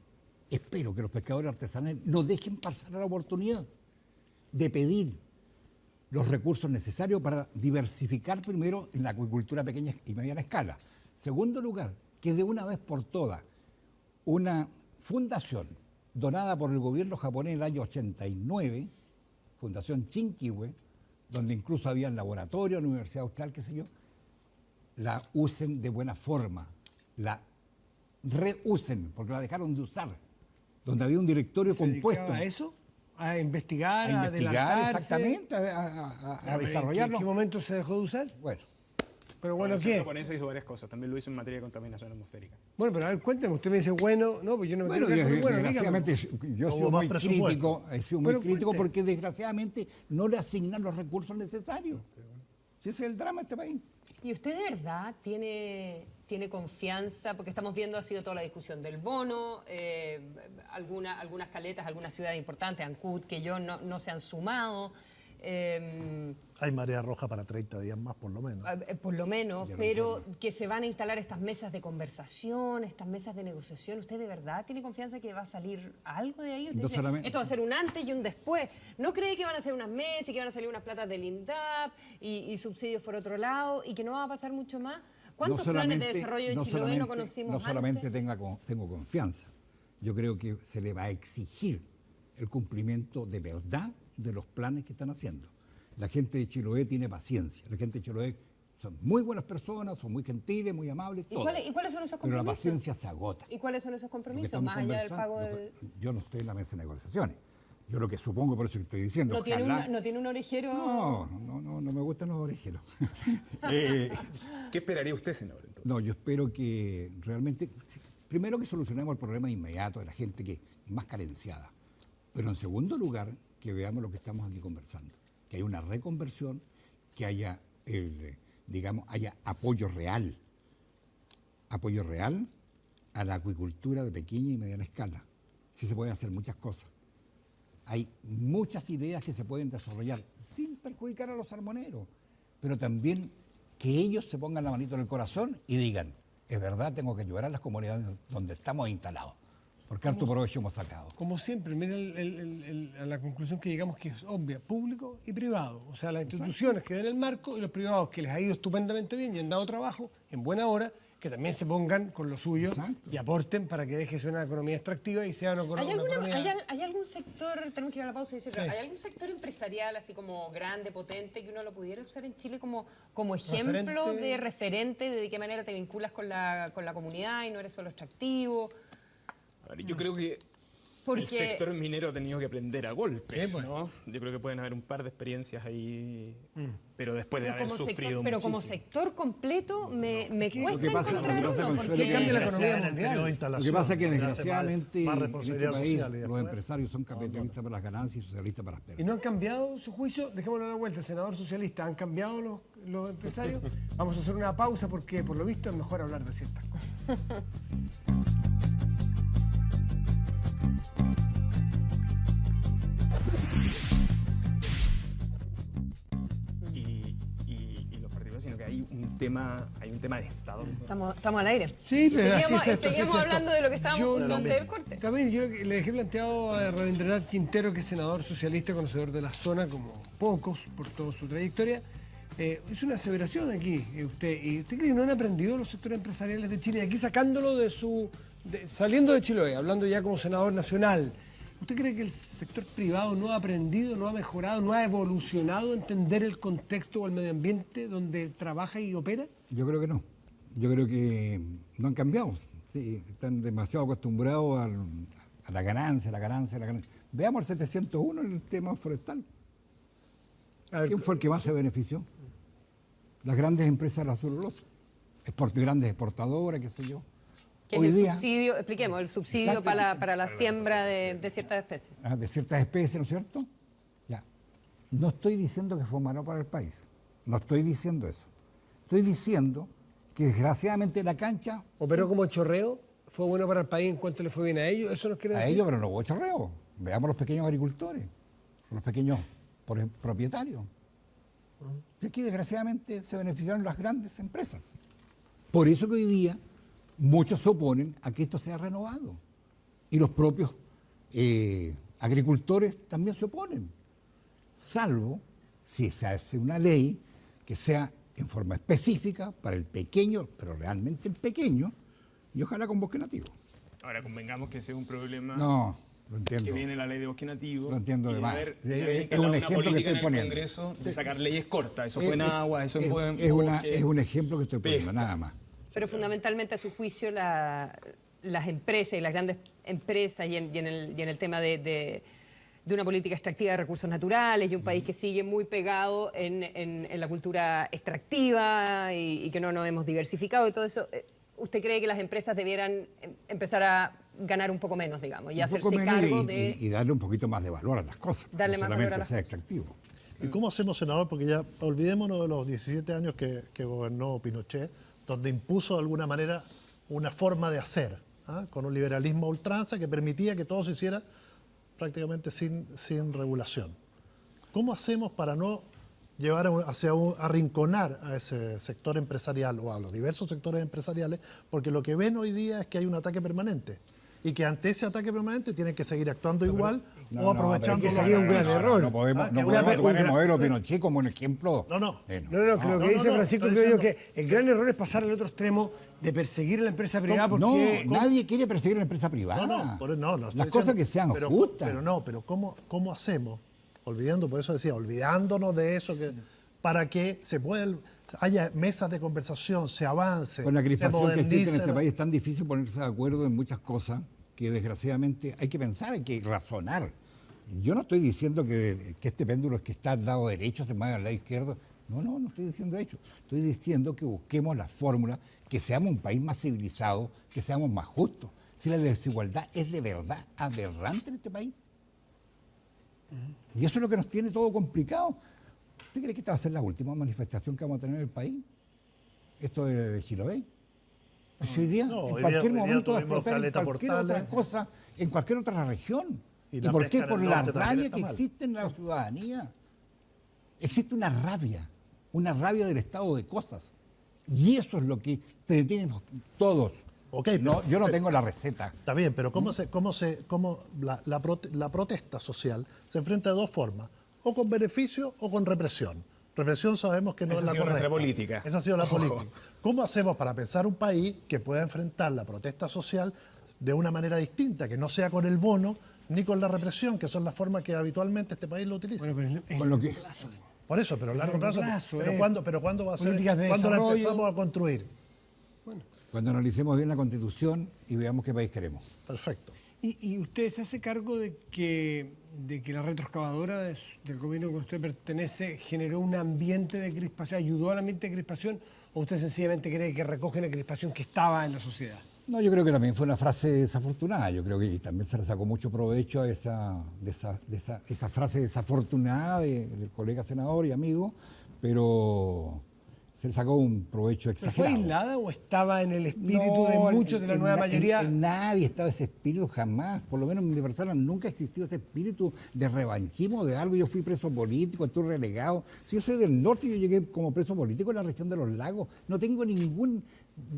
Espero que los pescadores artesanales no dejen pasar la oportunidad de pedir los recursos necesarios para diversificar primero en la acuicultura pequeña y mediana escala. Segundo lugar, que de una vez por todas una fundación donada por el gobierno japonés en el año 89, Fundación Chinquiwe, donde incluso había laboratorios, la Universidad Austral, qué sé yo, la usen de buena forma, la reusen, porque la dejaron de usar, donde había un directorio compuesto. ¿A eso? ¿A investigar? A investigar, adelantarse? exactamente, a desarrollarlo. ¿En qué momento se dejó de usar? Bueno, Pero bueno, La ¿qué? japonesa hizo varias cosas, también lo hizo en materia de contaminación atmosférica. Bueno, pero a ver, cuénteme, usted me dice, bueno, no, pues yo no me bueno, quiero quedar con bueno, desgraciadamente yo he sido Hubo más muy presupuesto. crítico, Pero cuente. porque desgraciadamente no le asignan los recursos necesarios. Ese es el drama de este país. ¿Y usted de verdad tiene confianza? Porque estamos viendo, ha sido toda la discusión del bono, algunas caletas, algunas ciudades importantes, Ancud, que no se han sumado. Hay marea roja para 30 días más, por lo menos. Por lo menos, pero que se van a instalar estas mesas de conversación, estas mesas de negociación. ¿Usted de verdad tiene confianza que va a salir algo de ahí? Usted No dice, solamente- esto va a ser un antes y un después. ¿No cree que van a ser unas mesas y que van a salir unas platas del INDAP y subsidios por otro lado y que no va a pasar mucho más? ¿Cuántos planes de desarrollo de Chiloé no conocimos No solamente antes? tengo confianza, yo creo que se le va a exigir el cumplimiento de verdad de los planes que están haciendo. La gente de Chiloé tiene paciencia, la gente de Chiloé son muy buenas personas, son muy gentiles, muy amables, ¿Y todo. cuáles son esos Pero la compromisos? paciencia se agota. ¿Y cuáles son esos Lo que compromisos? estamos Más allá del pago conversando, del... yo no estoy en la mesa de negociaciones. Yo lo que supongo, por eso que estoy diciendo, ¿No tiene, ojalá- ¿No tiene un orejero? No me gustan los orejeros. ¿Qué esperaría usted, senador? Entonces? No, yo espero que realmente, primero que solucionemos el problema inmediato de la gente que es más carenciada, pero en segundo lugar, que veamos lo que estamos aquí conversando, que haya una reconversión, que haya, haya apoyo real a la acuicultura de pequeña y mediana escala. Sí se pueden hacer muchas cosas. Hay muchas ideas que se pueden desarrollar sin perjudicar a los salmoneros, pero también que ellos se pongan la manito en el corazón y digan, es verdad, tengo que ayudar a las comunidades donde estamos instalados, porque harto provecho hemos sacado. Como siempre, mira a la conclusión que llegamos, que es obvia, público y privado. O sea, las instituciones que den el marco y los privados que les ha ido estupendamente bien y han dado trabajo en buena hora, que también se pongan con lo suyo. Exacto. Y aporten para que deje ser una economía extractiva y sea una ¿Hay economía... ¿Hay algún sector, tenemos que ir a la pausa y decir, Sí. ¿hay algún sector empresarial así como grande, potente, que uno lo pudiera usar en Chile como ejemplo Referente. de referente, de qué manera te vinculas con la comunidad y no eres solo extractivo? A ver, yo creo que Porque- el sector minero ha tenido que aprender a golpe, Sí, pues. ¿no? Yo creo que pueden haber un par de experiencias ahí, pero después de haber Como sector, sufrido pero como muchísimo. sector completo me cuesta Lo que pasa encontrar con uno, Suelo porque- que cambia la Gracias economía en el mundial. periodo de Lo instalación, que pasa es que hace desgraciadamente más en este responsabilidad país social y los después- empresarios son capitalistas para las ganancias y socialistas para las ¿Y pérdidas. no han cambiado su juicio? Dejémoslo a la vuelta, senador socialista. ¿Han cambiado los empresarios? Vamos a hacer una pausa porque, por lo visto, es mejor hablar de ciertas cosas. Y los partidos, sino que hay un tema de Estado. Estamos al aire. Sí, Y pero así seguimos, es esto, así seguimos es esto. hablando de lo que estábamos Yo justo antes del corte. También yo le dejé planteado a Rabindranath Quintero, que es senador socialista, conocedor de la zona, como pocos, por toda su trayectoria. Es una aseveración aquí, usted. ¿Y usted cree que no han aprendido los sectores empresariales de Chile? Aquí sacándolo saliendo de Chiloé, hablando ya como senador nacional, ¿Usted cree que el sector privado no ha aprendido, no ha mejorado, no ha evolucionado a entender el contexto o el medio ambiente donde trabaja y opera? Yo creo que no. Yo creo que no han cambiado. Sí, están demasiado acostumbrados a la ganancia, la ganancia, la ganancia. Veamos el 701 en el tema forestal. A ver, ¿Quién fue el que más se benefició? Las grandes empresas de la celulosa, grandes exportadoras, qué sé yo. Que es el subsidio, expliquemos, el subsidio para la siembra de ciertas especies. De ciertas especies, ¿no es cierto? Ya. No estoy diciendo que fue malo para el país. No estoy diciendo eso. Estoy diciendo que desgraciadamente la cancha... ¿operó como chorreo? ¿Fue bueno para el país en cuanto le fue bien a ellos? ¿Eso nos quiere A decir? ellos, pero no hubo chorreo. Veamos los pequeños agricultores, los pequeños propietarios. Y aquí, desgraciadamente, se beneficiaron las grandes empresas. Por eso que hoy día muchos se oponen a que esto sea renovado. Y los propios agricultores también se oponen. Salvo si se hace una ley que sea en forma específica para el pequeño, pero realmente el pequeño, y ojalá con bosque nativo. Ahora, convengamos que ese es un problema No, lo entiendo. que viene la ley de bosque nativo. Lo entiendo y de va a más. haber Es un una ejemplo que política estoy en el poniendo. Congreso de sacar leyes cortas. Eso fue en agua, eso en bosque. Es un ejemplo que estoy poniendo, pesca. nada más. Pero fundamentalmente, a su juicio, las empresas y las grandes empresas y en el tema de una política extractiva de recursos naturales y un país que sigue muy pegado en la cultura extractiva y que no nos hemos diversificado y todo eso, ¿usted cree que las empresas debieran empezar a ganar un poco menos, digamos, y Un hacerse poco menos cargo de... y darle un poquito más de valor a las cosas. Darle no más valor solamente a las sea cosas. extractivo. ¿Y cómo hacemos, senador? Porque ya olvidémonos de los 17 años que gobernó Pinochet, donde impuso de alguna manera una forma de hacer, con un liberalismo a ultranza que permitía que todo se hiciera prácticamente sin regulación. ¿Cómo hacemos para no llevar arrinconar a ese sector empresarial o a los diversos sectores empresariales? Porque lo que ven hoy día es que hay un ataque permanente y que ante ese ataque permanente tienen que seguir actuando igual o aprovechando... que sería un gran error. No podemos, que tomar el una- modelo Pinochet como un ejemplo. No. No, que lo que dice Francisco, estoy creo yo diciendo- que el gran error es pasar al otro extremo de perseguir a la empresa privada No, porque... nadie quiere perseguir a la empresa privada. No, estoy Las cosas que sean pero, justas. Pero ¿cómo hacemos? Por eso decía, olvidándonos de eso, para que haya mesas de conversación, se avance, Con la se crispación que existe en modernice este país es tan difícil ponerse de acuerdo en muchas cosas que desgraciadamente hay que pensar, hay que razonar. Yo no estoy diciendo que este péndulo es que está al lado derecho, se mueve al lado izquierdo. No estoy diciendo eso. Estoy diciendo que busquemos la fórmula, que seamos un país más civilizado, que seamos más justos. Si la desigualdad es de verdad aberrante en este país. Y eso es lo que nos tiene todo complicado. ¿Usted cree que esta va a ser la última manifestación que vamos a tener en el país? Esto de Chiloé. Pues hoy día, No, en hoy cualquier día momento va a tuvimos explotar en Caleta cualquier Portales. otra cosa, en cualquier otra región. Y ¿Y la por pesca qué? en el Por la norte también rabia está que mal. existe en la ciudadanía. Existe una rabia del estado de cosas. Y eso es lo que tenemos todos. Ok, Yo no tengo la receta. Está bien, pero ¿cómo la protesta social se enfrenta de dos formas? O con beneficio o con represión. Represión sabemos que no Esa es la ha sido correcta. nuestra política. Esa ha sido la Ojo. política. ¿Cómo hacemos para pensar un país que pueda enfrentar la protesta social de una manera distinta, que no sea con el bono ni con la represión, que son las formas que habitualmente este país lo utiliza? Bueno, pero en Con lo que, Por eso, pero a largo largo plazo. plazo, Pero ¿cuándo va a ser? políticas de ¿Cuándo la desarrollo? empezamos a construir? cuando analicemos bien la Constitución y veamos qué país queremos. Perfecto. ¿Y usted se hace cargo de que la retroexcavadora del gobierno que usted pertenece generó un ambiente de crispación, ayudó al ambiente de crispación, o usted sencillamente cree que recoge una crispación que estaba en la sociedad? No, yo creo que también fue una frase desafortunada. Yo creo que también se le sacó mucho provecho a esa frase desafortunada del colega senador y amigo, pero se le sacó un provecho ¿Pero fue exagerado. aislada o estaba en el espíritu de muchos de la nueva mayoría? En nadie estaba ese espíritu jamás. Por lo menos en mi persona nunca existió ese espíritu de revanchismo de algo. Yo fui preso político, estuve relegado. Si yo soy del norte, yo llegué como preso político en la región de los lagos. No tengo ningún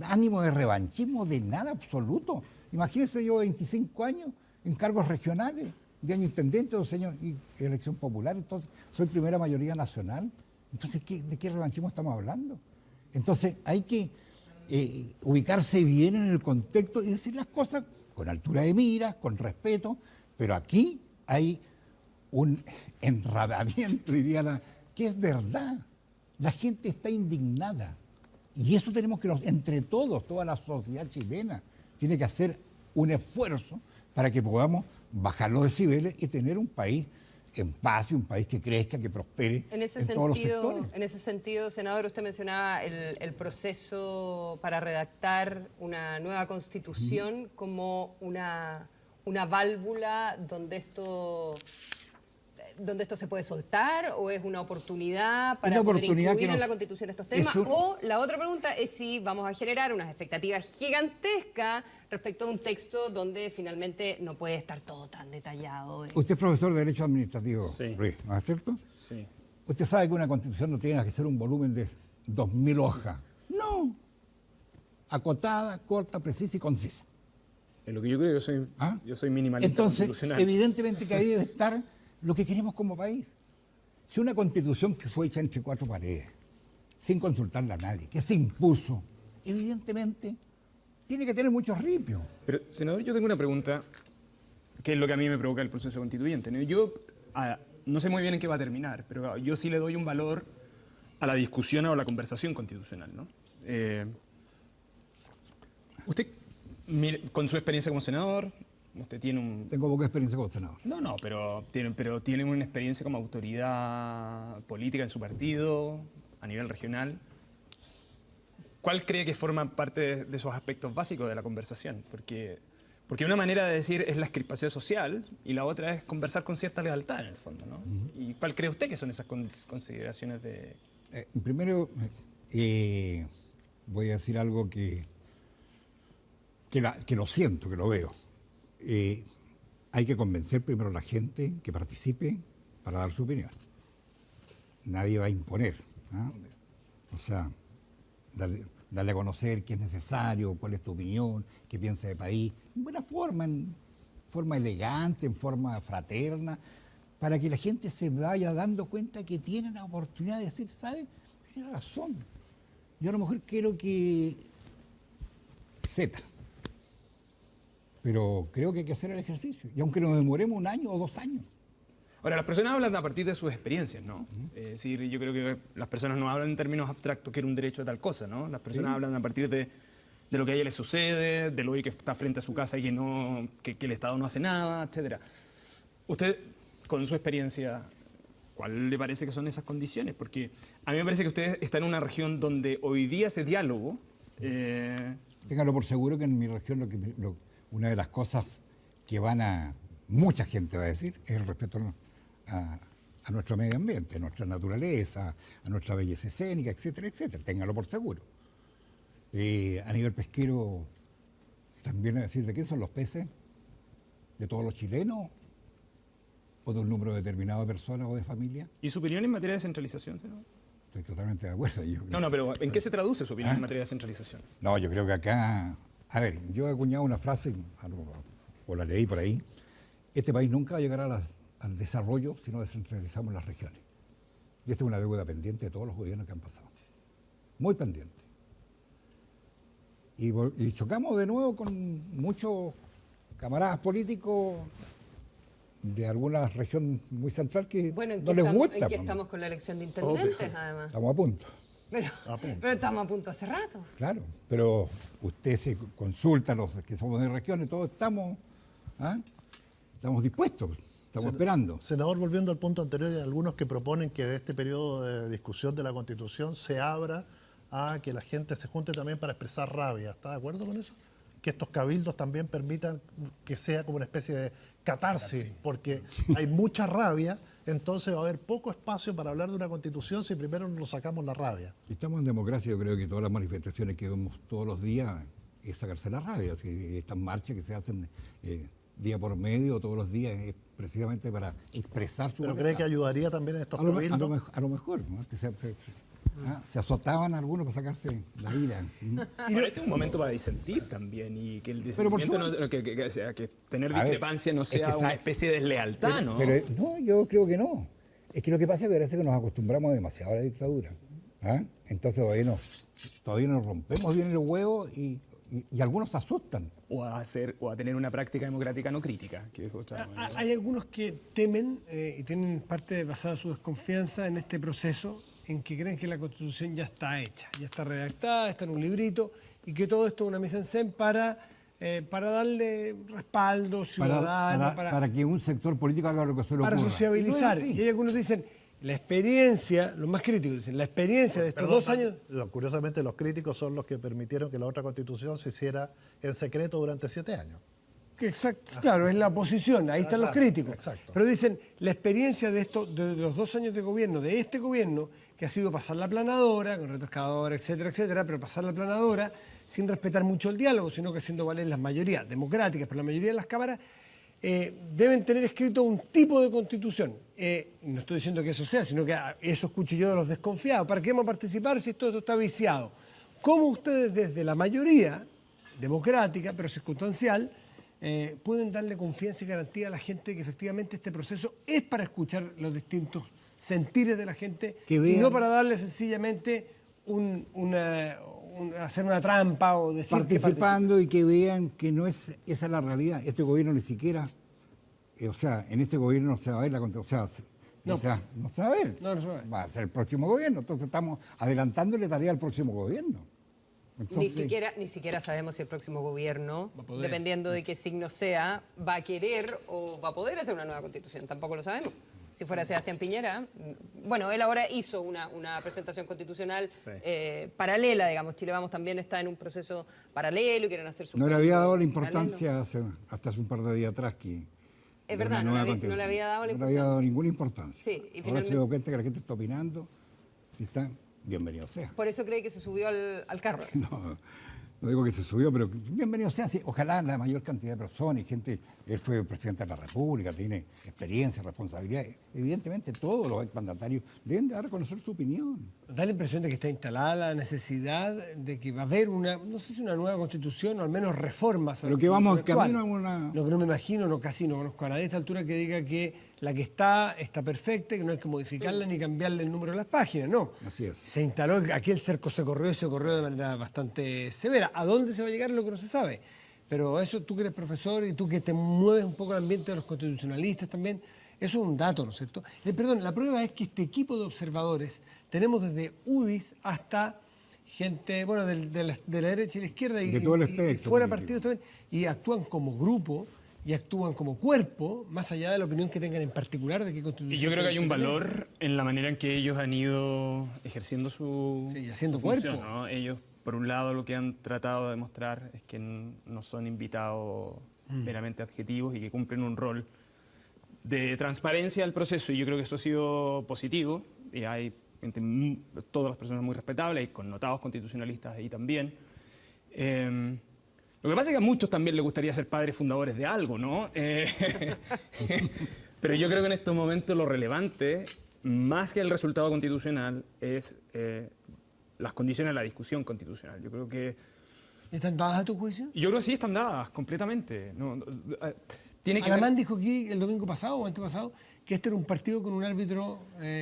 ánimo de revanchismo, de nada absoluto. Imagínense, yo 25 años en cargos regionales, de año intendente, 2 años y elección popular. Entonces, soy primera mayoría nacional. Entonces, ¿de qué revanchismo estamos hablando? Entonces, hay que ubicarse bien en el contexto y decir las cosas con altura de miras, con respeto, Pero aquí hay un enradamiento, diría que es verdad. La gente está indignada. Y eso tenemos que, entre todos, toda la sociedad chilena, tiene que hacer un esfuerzo para que podamos bajar los decibeles y tener un país en paz y un país que crezca, que prospere todos los sectores. En ese sentido, senador, usted mencionaba el proceso para redactar una nueva constitución como una válvula donde esto se puede soltar, o es una oportunidad para poder incluir en la Constitución estos temas. O la otra pregunta es si vamos a generar unas expectativas gigantescas respecto a un texto donde finalmente no puede estar todo tan detallado. Usted es profesor de Derecho Administrativo, Sí. Ruiz, ¿no es cierto? Sí. Usted sabe que una Constitución no tiene que ser un volumen de 2.000 hojas. No. Acotada, corta, precisa y concisa. En lo que yo creo que yo soy minimalista Entonces, constitucional. evidentemente que ahí debe estar lo que queremos como país. Si una Constitución que fue hecha entre 4 paredes, sin consultarla a nadie, que se impuso, evidentemente tiene que tener muchos ripios. Pero, senador, yo tengo una pregunta, que es lo que a mí me provoca el proceso constituyente, ¿no? Yo no sé muy bien en qué va a terminar, pero yo sí le doy un valor a la discusión o a la conversación constitucional, ¿no? Usted, con su experiencia como senador, usted tiene un... Tengo poca experiencia como senador. No, pero tiene una experiencia como autoridad política en su partido, a nivel regional. ¿Cuál cree que forma parte de esos aspectos básicos de la conversación? Porque una manera de decir es la crispación social y la otra es conversar con cierta lealtad, en el fondo, ¿no? ¿Y cuál cree usted que son esas consideraciones de...? Primero, voy a decir algo que lo siento, que lo veo. Hay que convencer primero a la gente que participe para dar su opinión. Nadie va a imponer, ¿no? O sea, darle a conocer qué es necesario, cuál es tu opinión, qué piensa del país, en buena forma, en forma elegante, en forma fraterna, para que la gente se vaya dando cuenta que tiene la oportunidad de decir, ¿sabe? Tiene razón. Yo a lo mejor quiero que Z. Pero creo que hay que hacer el ejercicio. Y aunque nos demoremos 1 año o 2 años. Ahora, las personas hablan a partir de sus experiencias, ¿no? Es decir, yo creo que las personas no hablan en términos abstractos que era un derecho a tal cosa, ¿no? Las personas hablan a partir de lo que a ella le sucede, de lo que está frente a su casa y que el Estado no hace nada, etc. Usted, con su experiencia, ¿cuál le parece que son esas condiciones? Porque a mí me parece que usted está en una región donde hoy día ese diálogo... Téngalo por seguro que en mi región una de las cosas que mucha gente va a decir es el respeto a nuestro medio ambiente, a nuestra naturaleza, a nuestra belleza escénica, etcétera, etcétera. Téngalo por seguro. A nivel pesquero, también a decir de qué son los peces, de todos los chilenos o de un número determinado de personas o de familias. ¿Y su opinión en materia de descentralización, senador? Estoy totalmente de acuerdo. No, pero ¿en qué se traduce su opinión en materia de descentralización? No, yo creo que acá... A ver, yo he acuñado una frase, o la leí por ahí. Este país nunca va a llegar al desarrollo si no descentralizamos las regiones. Y esta es una deuda pendiente de todos los gobiernos que han pasado. Muy pendiente. Y chocamos de nuevo con muchos camaradas políticos de alguna región muy central que no les gusta. ¿En qué estamos con la elección de intendentes, además? Estamos a punto. Pero estamos a punto hace rato. Claro, pero usted se consulta, los que somos de regiones, todos estamos dispuestos, estamos esperando. Senador, volviendo al punto anterior, hay algunos que proponen que este periodo de discusión de la Constitución se abra a que la gente se junte también para expresar rabia. ¿Está de acuerdo con eso? Que estos cabildos también permitan que sea como una especie de catarsis, porque hay mucha rabia, entonces va a haber poco espacio para hablar de una Constitución si primero nos sacamos la rabia. Estamos en democracia, yo creo que todas las manifestaciones que vemos todos los días es sacarse la rabia. Estas marchas que se hacen día por medio, todos los días, es precisamente para expresar su... ¿Pero cree que ayudaría también en estos cabildos? A lo mejor, ¿no? Se azotaban algunos para sacarse la ira. Pero este es un momento para disentir también y que el disentimiento, que tener discrepancia no sea una especie de deslealtad, ¿no? Pero no, yo creo que no. Es que lo que pasa es que parece que nos acostumbramos demasiado a la dictadura. Entonces todavía nos rompemos bien el huevo y y algunos se asustan. O a tener una práctica democrática no crítica. Que es otra manera. Hay algunos que temen y tienen parte basada su desconfianza en este proceso, en que creen que la Constitución ya está hecha, ya está redactada, está en un librito, y que todo esto es una mise en scène para darle respaldo ciudadano, Para que un sector político haga lo que se le ocurra. para sociabilizar. Y no es así. Y hay algunos dicen, la experiencia, los más críticos dicen, la experiencia de estos 2 años... Curiosamente, los críticos son los que permitieron que la otra constitución se hiciera en secreto durante 7 años. Exacto, claro, es la oposición, ahí están los Claro, críticos. exacto. Pero dicen, la experiencia de los 2 años de gobierno, de este gobierno, que ha sido pasar la planadora, con retroexcavadora, etcétera, pero pasar la planadora sin respetar mucho el diálogo, sino que haciendo valer las mayorías democráticas, pero la mayoría de las cámaras deben tener escrito un tipo de constitución. No estoy diciendo que eso sea, sino que eso escucho yo de los desconfiados. ¿Para qué vamos a participar si esto está viciado? ¿Cómo ustedes desde la mayoría democrática, pero circunstancial, pueden darle confianza y garantía a la gente que efectivamente este proceso es para escuchar los distintos sentires de la gente y no para darle sencillamente hacer una trampa o decir participando y que vean que no es esa la realidad? Este gobierno ni siquiera, en este gobierno no se va a ver la Constitución, no se va a ver. No se va a ver. Va a ser el próximo gobierno, entonces estamos adelantándole tarea al próximo gobierno. Entonces, Ni siquiera sabemos si el próximo gobierno, Va a poder. dependiendo de qué signo sea, va a querer o va a poder hacer una nueva constitución. Tampoco lo sabemos. Si fuera Sebastián Piñera, bueno, él ahora hizo una presentación constitucional paralela, digamos. Chile Vamos también está en un proceso paralelo y quieren hacer su... no le había dado la paralelo. importancia hasta hace un par de días atrás que... Es de verdad, una no nueva le constitución. había dado la No le había dado importancia. ninguna importancia. Sí, y Ahora se finalmente- dio cuenta que la gente está opinando y está bienvenido sea. Por eso cree que se subió al carro. No digo que se subió, pero bienvenido sea. Sí, ojalá la mayor cantidad de personas y gente. Él fue presidente de la República, tiene experiencia, responsabilidad. Evidentemente, todos los exmandatarios deben de dar a conocer su opinión. Da la impresión de que está instalada la necesidad de que va a haber no sé si una nueva constitución o al menos reformas. a la Pero que vamos constitución camino actual. a una... Lo que no me imagino, casi no conozco a nadie a esta altura que diga que la que está perfecta, que no hay que modificarla ni cambiarle el número de las páginas, no. Así es. Se instaló, aquí el cerco se corrió y se corrió de manera bastante severa. ¿A dónde se va a llegar es lo que no se sabe? Pero eso, tú que eres profesor y tú que te mueves un poco el ambiente de los constitucionalistas también, eso es un dato, ¿no es cierto? Perdón, la prueba es que este equipo de observadores, tenemos desde UDIs hasta gente, bueno, de la derecha y la izquierda y, De todo el y espectro fuera político. partidos también, y actúan como grupo y actúan como cuerpo, más allá de la opinión que tengan en particular de qué constitución. Y yo creo que hay un quieren tener. valor en la manera en que ellos han ido ejerciendo su, Sí, haciendo su función, cuerpo. ¿no? Ellos, por un lado, lo que han tratado de demostrar es que no son invitados meramente adjetivos y que cumplen un rol de transparencia del proceso. Y yo creo que eso ha sido positivo. Y hay todas las personas muy respetables, hay connotados constitucionalistas ahí también. Lo que pasa es que a muchos también les gustaría ser padres fundadores de algo, ¿no? Pero yo creo que en estos momentos lo relevante, más que el resultado constitucional, es las condiciones de la discusión constitucional. Yo creo que ¿Están dadas a tu juicio? que sí están dadas, completamente. Tiene que ver- Alamán dijo aquí el domingo pasado o antepasado que este era un partido con un árbitro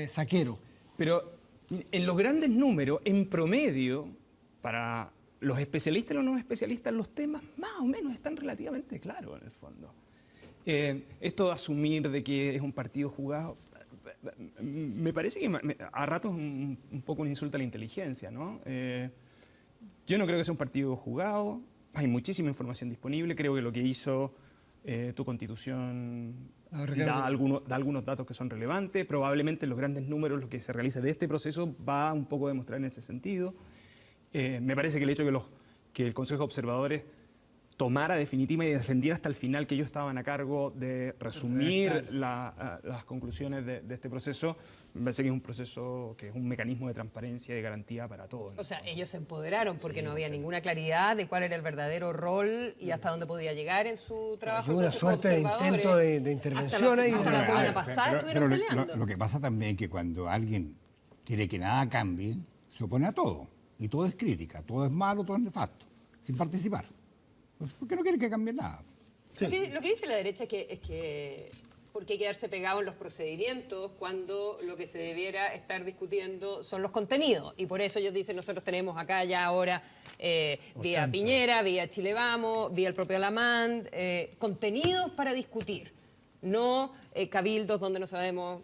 saquero. Pero en los grandes números, en promedio, para los especialistas y los no especialistas, los temas más o menos están relativamente claros en el fondo. Esto de asumir de que es un partido jugado, me parece que a ratos es un poco un insulto a la inteligencia, ¿no? Yo no creo que sea un partido jugado, hay muchísima información disponible, creo que lo que hizo tu Constitución da algunos datos que son relevantes, probablemente los grandes números, lo que se realiza de este proceso va un poco a demostrar en ese sentido. Me parece que el hecho de que el Consejo de Observadores tomara definitiva y defendiera hasta el final que ellos estaban a cargo de resumir las conclusiones de este proceso, me parece que es un proceso que es un mecanismo de transparencia y de garantía para todos. O sea, ellos se empoderaron porque no había ninguna claridad de cuál era el verdadero rol y hasta dónde podía llegar en su trabajo. Hubo una Consejo suerte de Observadores. intento de intervención ahí. Hasta la semana Pero- pasada pero estuvieron lo- peleando. lo que pasa también es que cuando alguien quiere que nada cambie, se opone a todo. Y todo es crítica, todo es malo, todo es nefasto, sin participar. Pues, ¿por qué no quiere que cambie nada? Lo que dice la derecha es que ¿por qué quedarse pegado en los procedimientos cuando lo que se debiera estar discutiendo son los contenidos? Y por eso ellos dicen, nosotros tenemos acá ya ahora vía 80. Piñera, vía Chile Vamos, vía el propio Alamán, contenidos para discutir, no cabildos donde no sabemos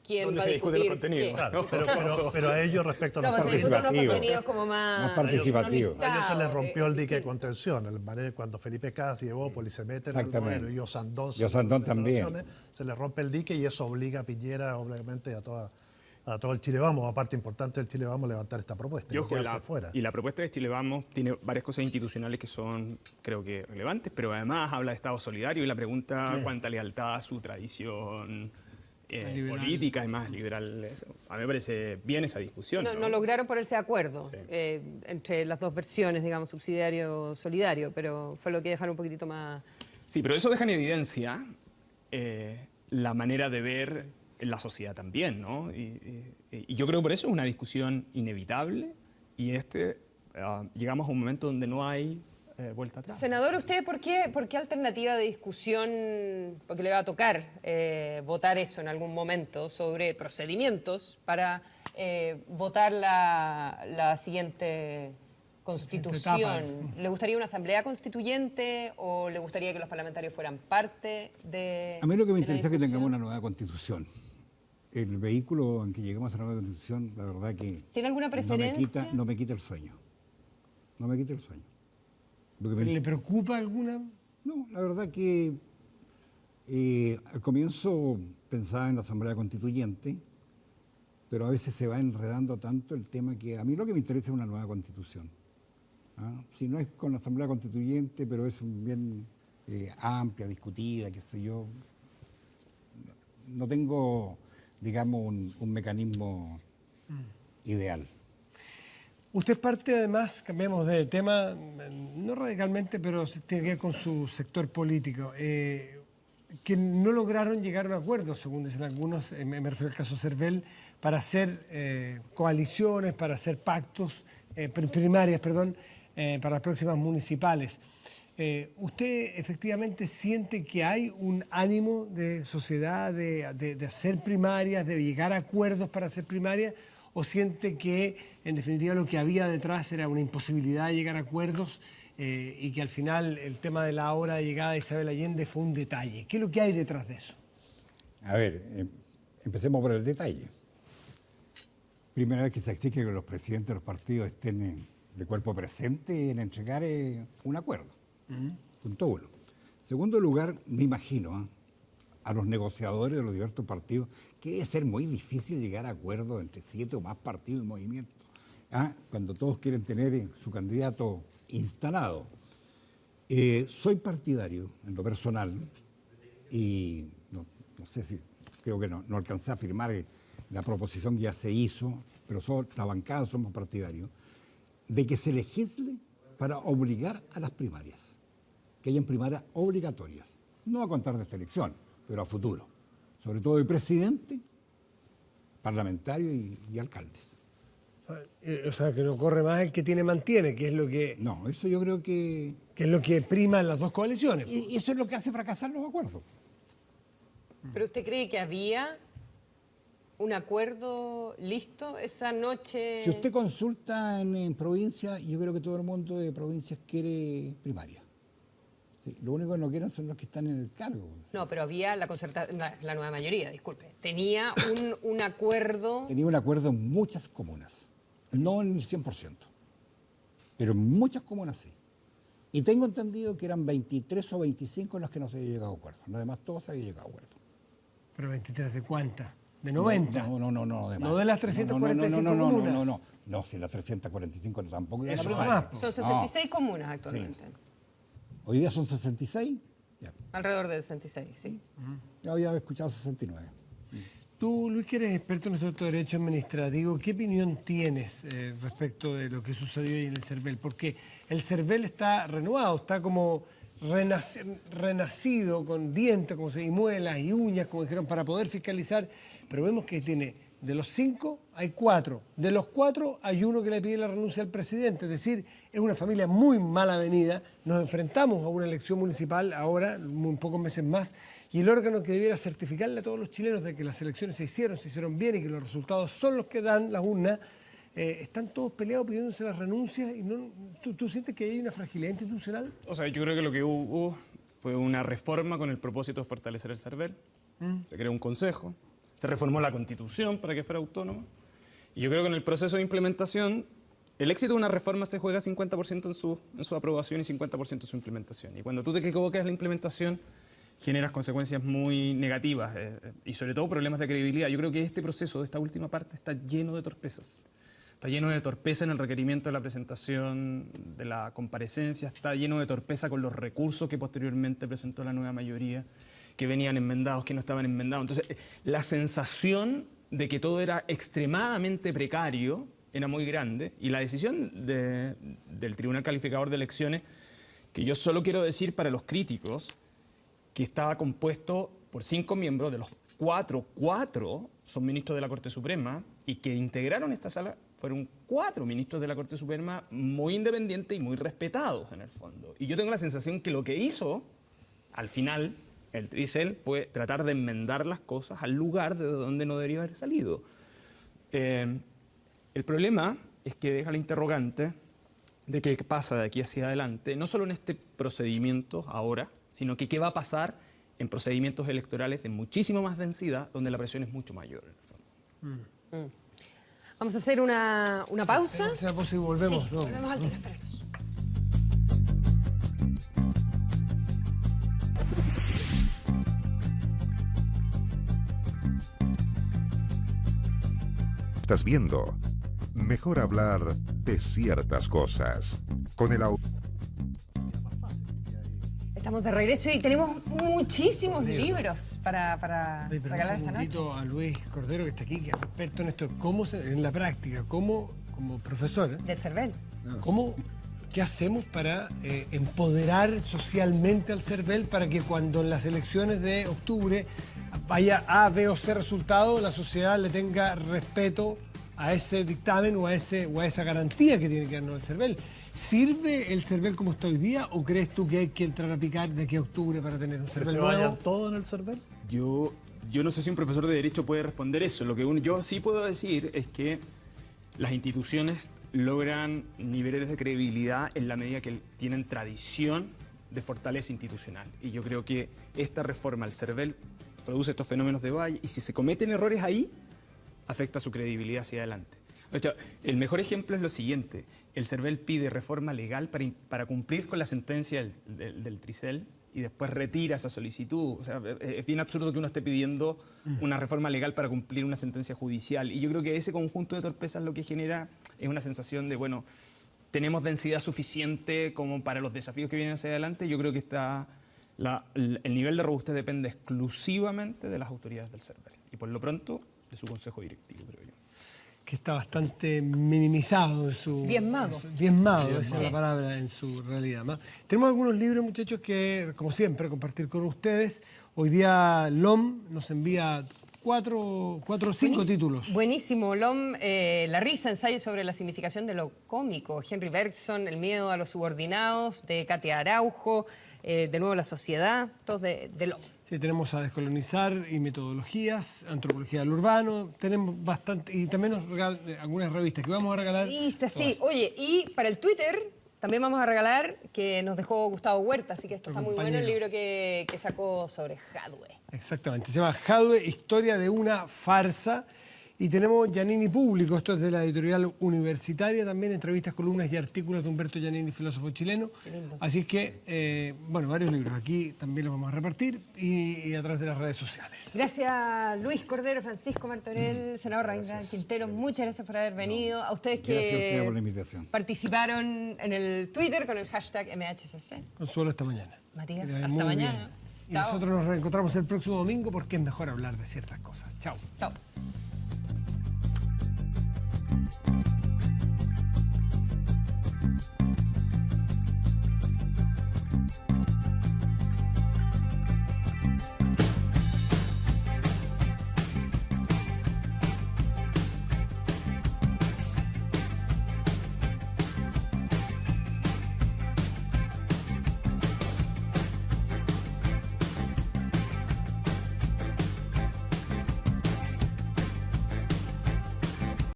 quién ¿Dónde va a se discuten los discutir contenidos? qué. Claro, pero a ellos respecto a No, los pues se discuten los Participativo. contenidos como más... Más participativo. A ellos se les rompió el dique de distinto. contención, el manera cuando Felipe Cas y Evópolis se meten al Exactamente. modelo y Osandón Y Osandón también. se les rompe el dique y eso obliga a Piñera, obviamente, a todo el Chile Vamos, aparte importante del Chile Vamos, levantar esta propuesta Y, y ojo, quedarse fuera. y la propuesta de Chile Vamos tiene varias cosas institucionales que son, creo que, relevantes, pero además habla de Estado solidario y la pregunta cuánta lealtad a su tradición liberal. política y más liberal. A mí me parece bien esa discusión. No lograron ponerse de acuerdo entre las dos versiones, digamos, subsidiario-solidario, pero fue lo que dejaron un poquitito más... Sí, pero eso deja en evidencia la manera de ver la sociedad también, ¿no? Y yo creo que por eso es una discusión inevitable y llegamos a un momento donde no hay vuelta atrás. Senador, ¿usted por qué alternativa de discusión, porque le va a tocar votar eso en algún momento sobre procedimientos para votar la siguiente constitución? ¿Le gustaría una asamblea constituyente o le gustaría que los parlamentarios fueran parte de... A mí lo que me de la interesa es que discusión? tengamos una nueva constitución. El vehículo en que lleguemos a la nueva constitución, la verdad que ¿Tiene alguna preferencia? no me quita el sueño. No me quita el sueño. Lo que me- ¿Le preocupa alguna? No, la verdad que al comienzo pensaba en la Asamblea Constituyente, pero a veces se va enredando tanto el tema que a mí lo que me interesa es una nueva constitución. ¿Ah? Si no es con la Asamblea Constituyente, pero es un bien amplia, discutida, qué sé yo. No tengo, digamos, un mecanismo ideal. Usted es parte, además, cambiamos de tema, no radicalmente, pero tiene que ver con su sector político, que no lograron llegar a un acuerdo, según dicen algunos, me refiero al caso Cervel, para hacer coaliciones, para hacer pactos, primarias, perdón, para las próximas municipales. ¿Usted efectivamente siente que hay un ánimo de sociedad de hacer primarias, de llegar a acuerdos para hacer primarias? ¿O siente que, en definitiva, lo que había detrás era una imposibilidad de llegar a acuerdos y que al final el tema de la hora de llegada de Isabel Allende fue un detalle? ¿Qué es lo que hay detrás de eso? A ver, empecemos por el detalle. Primera vez que se exige que los presidentes de los partidos estén de cuerpo presente en entregar un acuerdo. Punto uno. Segundo lugar, me imagino a los negociadores de los diversos partidos que debe ser muy difícil llegar a acuerdos entre 7 o más partidos y movimientos. Cuando todos quieren tener su candidato instalado. Soy partidario, en lo personal, y no sé si, creo que no alcancé a firmar la proposición que ya se hizo, pero la bancada somos partidarios, de que se legisle para obligar a las primarias, que hayan primarias obligatorias, no a contar de esta elección, pero a futuro, sobre todo de presidente, parlamentario y alcaldes. O sea, que no corre más el que tiene mantiene, que es lo que No, eso yo creo que... es lo que prima en las dos coaliciones. Y eso es lo que hace fracasar los acuerdos. ¿Pero usted cree que había un acuerdo listo esa noche? Si usted consulta en provincia, yo creo que todo el mundo de provincias quiere primaria. Sí, lo único que no quieren son los que están en el cargo. No, pero había la nueva mayoría, disculpe. Tenía un acuerdo... Tenía un acuerdo en muchas comunas, no en el 100%, pero en muchas comunas sí. Y tengo entendido que eran 23 o 25 en las que no se había llegado a acuerdo. Los demás todos se había llegado a acuerdo. ¿Pero 23 de cuántas? ¿De 90? No, de más. ¿No de las 345 comunas? No, si las 345 tampoco. Eso iban a jamás, aprobar. Son 66 comunas actualmente. Hoy día son 66. Ya, Alrededor de 66, sí. ya había escuchado 69. Tú, Luis, que eres experto en nuestro derecho administrativo, ¿qué opinión tienes respecto de lo que sucedió ahí en el Cervel? Porque el Cervel está renovado, está como renacido con dientes, como y muelas y uñas, como dijeron, para poder fiscalizar, pero vemos que tiene, de los 5 hay 4, de los 4 hay uno que le pide la renuncia al presidente, es decir, es una familia muy mal avenida, nos enfrentamos a una elección municipal ahora, muy pocos meses más, y el órgano que debiera certificarle a todos los chilenos de que las elecciones se hicieron bien y que los resultados son los que dan las urnas, están todos peleados pidiéndose las renuncias. Y no, ¿tú sientes que hay una fragilidad institucional? O sea, yo creo que lo que hubo fue una reforma con el propósito de fortalecer el CERVEL. Se creó un consejo, se reformó la Constitución para que fuera autónomo. Y yo creo que en el proceso de implementación, el éxito de una reforma se juega 50% en su aprobación y 50% en su implementación. Y cuando tú te equivocas en la implementación, generas consecuencias muy negativas y sobre todo problemas de credibilidad. Yo creo que este proceso de esta última parte está lleno de torpezas. Está lleno de torpeza en el requerimiento de la presentación de la comparecencia, está lleno de torpeza con los recursos que posteriormente presentó la nueva mayoría, que venían enmendados, que no estaban enmendados. Entonces, la sensación de que todo era extremadamente precario era muy grande, y la decisión del Tribunal Calificador de Elecciones, que yo solo quiero decir para los críticos, que estaba compuesto por 5 miembros, de los 4 son ministros de la Corte Suprema, y que integraron esta sala fueron 4 ministros de la Corte Suprema muy independientes y muy respetados en el fondo. Y yo tengo la sensación que lo que hizo, al final, el Tricel fue tratar de enmendar las cosas al lugar de donde no debería haber salido. El problema es que deja la interrogante de qué pasa de aquí hacia adelante, no solo en este procedimiento ahora, sino que qué va a pasar en procedimientos electorales de muchísima más densidad, donde la presión es mucho mayor. En el fondo. Vamos a hacer una pausa. Una pausa y volvemos. Sí, ¿no? volvemos al tema, espéranos. Estás viendo Mejor hablar de ciertas cosas. Con el Estamos de regreso y tenemos muchísimos libros para Oye, pero regalar un esta noche. segundito a Luis Cordero, que está aquí, que es experto en esto, en la práctica, como profesor, Del CERVEL. ¿qué hacemos para empoderar socialmente al CERVEL para que cuando en las elecciones de octubre vaya A, B o C resultado, la sociedad le tenga respeto a ese dictamen o a esa garantía que tiene que darnos el CERVEL? ¿Sirve el CERVEL como está hoy día o crees tú que hay que entrar a picar de aquí a octubre para tener un ¿Que CERVEL se nuevo? vaya todo en el CERVEL? Yo no sé si un profesor de Derecho puede responder eso. Lo que yo sí puedo decir es que las instituciones logran niveles de credibilidad en la medida que tienen tradición de fortaleza institucional. Y yo creo que esta reforma al CERVEL produce estos fenómenos de valle, y si se cometen errores ahí, afecta su credibilidad hacia adelante. O sea, el mejor ejemplo es lo siguiente. El CERVEL pide reforma legal para cumplir con la sentencia del Tricel y después retira esa solicitud. O sea, es bien absurdo que uno esté pidiendo una reforma legal para cumplir una sentencia judicial. Y yo creo que ese conjunto de torpezas lo que genera es una sensación de, bueno, tenemos densidad suficiente como para los desafíos que vienen hacia adelante. Yo creo que el nivel de robustez depende exclusivamente de las autoridades del CERVEL y por lo pronto de su consejo directivo, creo yo. Que está bastante minimizado en su... Diezmado. Diezmado, esa es la palabra en su realidad. Tenemos algunos libros, muchachos, que, como siempre, compartir con ustedes. Hoy día LOM nos envía 4 o 5 títulos. Buenísimo. LOM, La risa, ensayo sobre la significación de lo cómico. Henry Bergson, El miedo a los subordinados, de Katia Araujo, de nuevo La sociedad, todos de LOM. Sí, tenemos a Descolonizar y Metodologías, Antropología del Urbano, tenemos bastante, y también nos regalan algunas revistas que vamos a regalar. Listas, sí. Oye, y para el Twitter también vamos a regalar, que nos dejó Gustavo Huerta, así que esto está muy bueno, el libro que sacó sobre Jadwe. Exactamente, se llama Jadwe, Historia de una farsa. Y tenemos Giannini Público, esto es de la editorial universitaria, también entrevistas, columnas y artículos de Humberto Giannini, filósofo chileno. Qué lindo. Así que, bueno, varios libros. Aquí también los vamos a repartir y a través de las redes sociales. Gracias Luis Cordero, Francisco Martorell, senador Rangel Quintero, muchas gracias por haber venido. A ustedes Gracias a ustedes que por la invitación. participaron en el Twitter con el hashtag MHCC. Consuelo, hasta mañana. Matías, Que les vaya hasta muy mañana. bien. Y Chao. nosotros nos reencontramos el próximo domingo porque es mejor hablar de ciertas cosas. Chao. Chao.